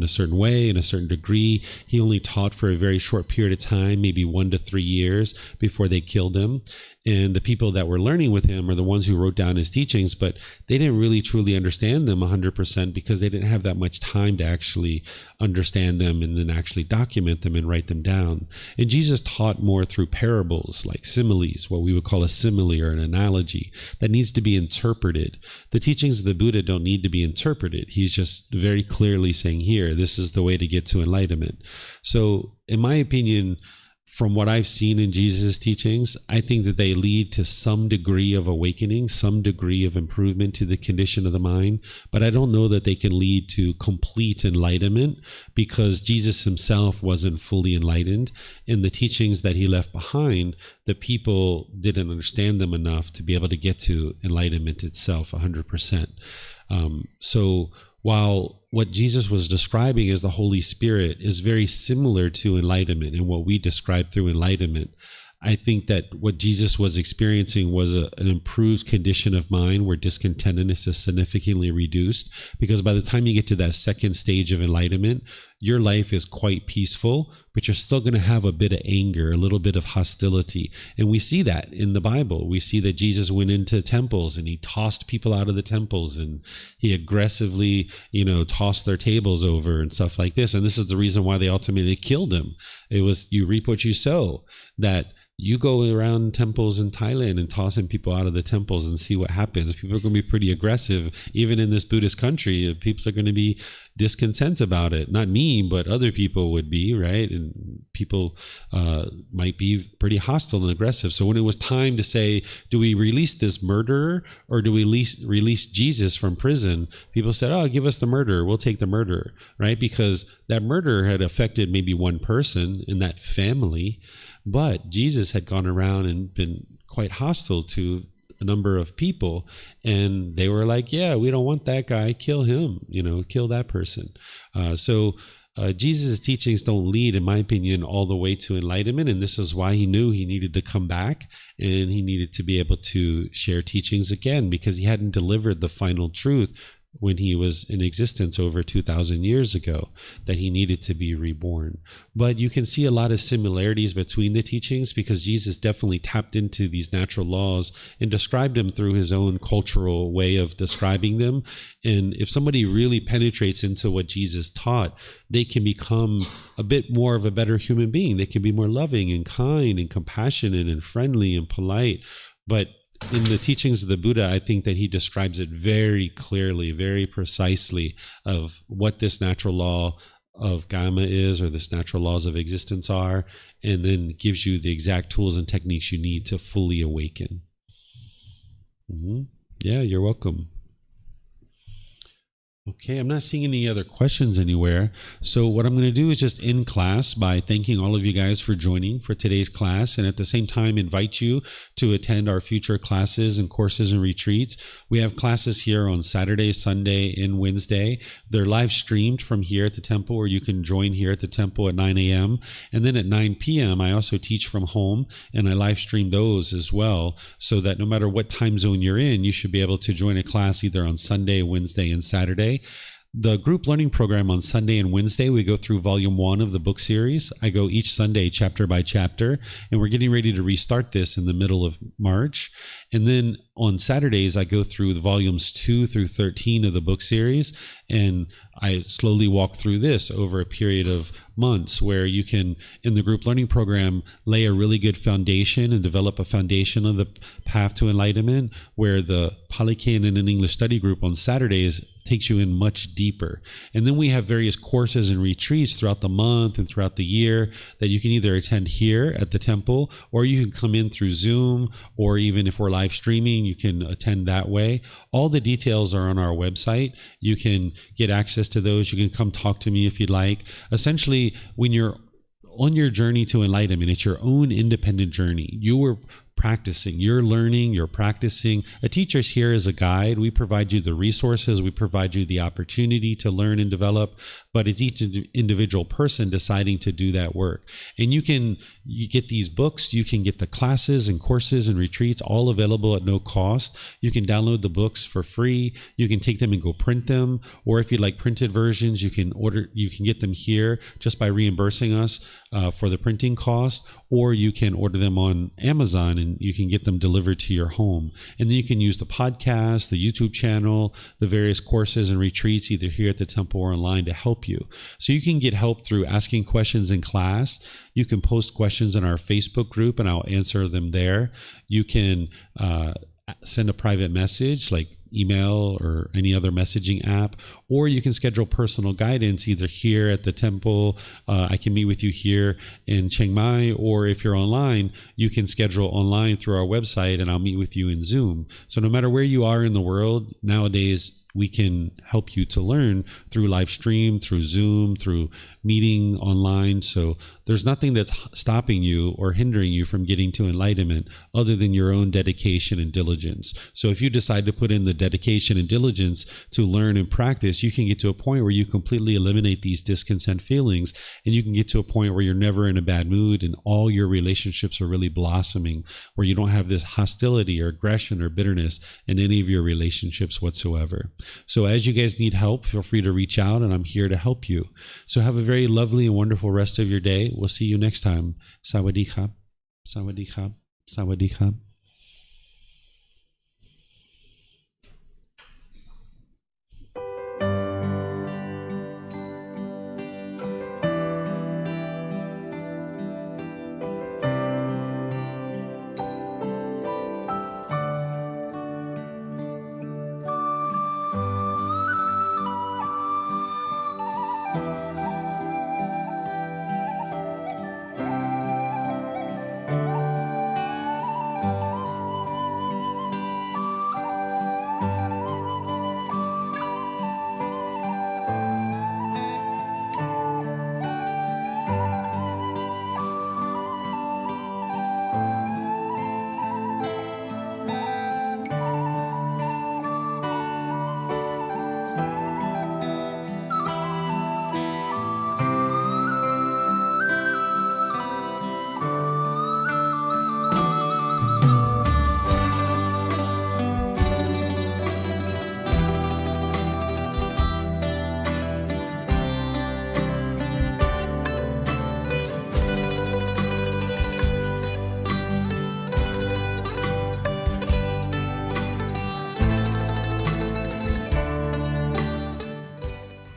a certain way, in a certain degree. He only taught for a very short period of time, maybe 1 to 3 years before they killed him. And the people that were learning with him are the ones who wrote down his teachings, but they didn't really truly understand them 100% because they didn't have that much time to actually understand them and then actually document them and write them down. And Jesus taught more through parables, like similes, what we would call a simile or an analogy that needs to be interpreted. The teachings of the Buddha don't need to be interpreted. He's just very clearly saying here, this is the way to get to enlightenment. So in my opinion, from what I've seen in Jesus' teachings, I think that they lead to some degree of awakening, some degree of improvement to the condition of the mind. But I don't know that they can lead to complete enlightenment because Jesus himself wasn't fully enlightened. In the teachings that he left behind, the people didn't understand them enough to be able to get to enlightenment itself 100%. So while what Jesus was describing as the Holy Spirit is very similar to enlightenment and what we describe through enlightenment, I think that what Jesus was experiencing was an improved condition of mind where discontentedness is significantly reduced, because by the time you get to that second stage of enlightenment, your life is quite peaceful, but you're still going to have a bit of anger, a little bit of hostility. And we see that in the Bible. We see that Jesus went into temples and he tossed people out of the temples and he aggressively, tossed their tables over and stuff like this. And this is the reason why they ultimately killed him. It was you reap what you sow, that you go around temples in Thailand and tossing people out of the temples and see what happens. People are going to be pretty aggressive. Even in this Buddhist country, people are going to be discontent about it. Not me, but other people would be, right? And people might be pretty hostile and aggressive. So when it was time to say, do we release this murderer or do we release Jesus from prison? People said, oh, give us the murderer. We'll take the murderer, right? Because that murder had affected maybe one person in that family. But Jesus had gone around and been quite hostile to a number of people, and they were like, yeah, we don't want that guy, kill him, kill that person. So Jesus' teachings don't lead, in my opinion, all the way to enlightenment, and this is why he knew he needed to come back and he needed to be able to share teachings again, because he hadn't delivered the final truth when he was in existence over 2,000 years ago, that he needed to be reborn. But you can see a lot of similarities between the teachings because Jesus definitely tapped into these natural laws and described them through his own cultural way of describing them. And if somebody really penetrates into what Jesus taught, they can become a bit more of a better human being. They can be more loving and kind and compassionate and friendly and polite. But in the teachings of the Buddha, I think that he describes it very clearly, very precisely of what this natural law of karma is, or this natural laws of existence are, and then gives you the exact tools and techniques you need to fully awaken. Yeah, you're welcome. Okay, I'm not seeing any other questions anywhere. So what I'm going to do is just end class by thanking all of you guys for joining for today's class, and at the same time invite you to attend our future classes and courses and retreats. We have classes here on Saturday, Sunday, and Wednesday. They're live streamed from here at the temple, or you can join here at the temple at 9 a.m. And then at 9 p.m., I also teach from home, and I live stream those as well, so that no matter what time zone you're in, you should be able to join a class either on Sunday, Wednesday, and Saturday. The group learning program on Sunday and Wednesday, we go through volume 1 of the book series. I go each Sunday chapter by chapter, and we're getting ready to restart this in the middle of March. And then on Saturdays, I go through the volumes 2 through 13 of the book series, and I slowly walk through this over a period of months, where you can, in the group learning program, lay a really good foundation and develop a foundation of the path to enlightenment, where the Pali Canon and English study group on Saturdays takes you in much deeper. And then we have various courses and retreats throughout the month and throughout the year that you can either attend here at the temple, or you can come in through Zoom, or even if we're live streaming, you can attend that way. All the details are on our website. You can get access to those. You can come talk to me if you'd like. Essentially, when you're on your journey to enlightenment, it's your own independent journey. You are practicing, you're learning, you're practicing. A teacher's here as a guide. We provide you the resources, we provide you the opportunity to learn and develop, but it's each individual person deciding to do that work. And you get these books, you can get the classes and courses and retreats all available at no cost. You can download the books for free. You can take them and go print them, or if you like printed versions, you can get them here just by reimbursing us for the printing cost, or you can order them on Amazon and you can get them delivered to your home. And then you can use the podcast, the YouTube channel, the various courses and retreats, either here at the temple or online, to help you. So you can get help through asking questions in class. You can post questions in our Facebook group and I'll answer them there. You can send a private message like email or any other messaging app, or you can schedule personal guidance either here at the temple. I can meet with you here in Chiang Mai, or if you're online, you can schedule online through our website and I'll meet with you in Zoom. So no matter where you are in the world, nowadays we can help you to learn through live stream, through Zoom, through meeting online. So there's nothing that's stopping you or hindering you from getting to enlightenment other than your own dedication and diligence. So if you decide to put in the dedication and diligence to learn and practice, you can get to a point where you completely eliminate these discontent feelings, and you can get to a point where you're never in a bad mood and all your relationships are really blossoming, where you don't have this hostility or aggression or bitterness in any of your relationships whatsoever. So as you guys need help, feel free to reach out and I'm here to help you. So have a very lovely and wonderful rest of your day. We'll see you next time. Sawadee khap, sawadee khap, sawadee khap.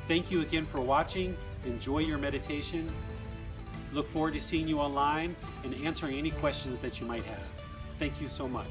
Thank you again for watching. Enjoy your meditation. Look forward to seeing you online and answering any questions that you might have. Thank you so much.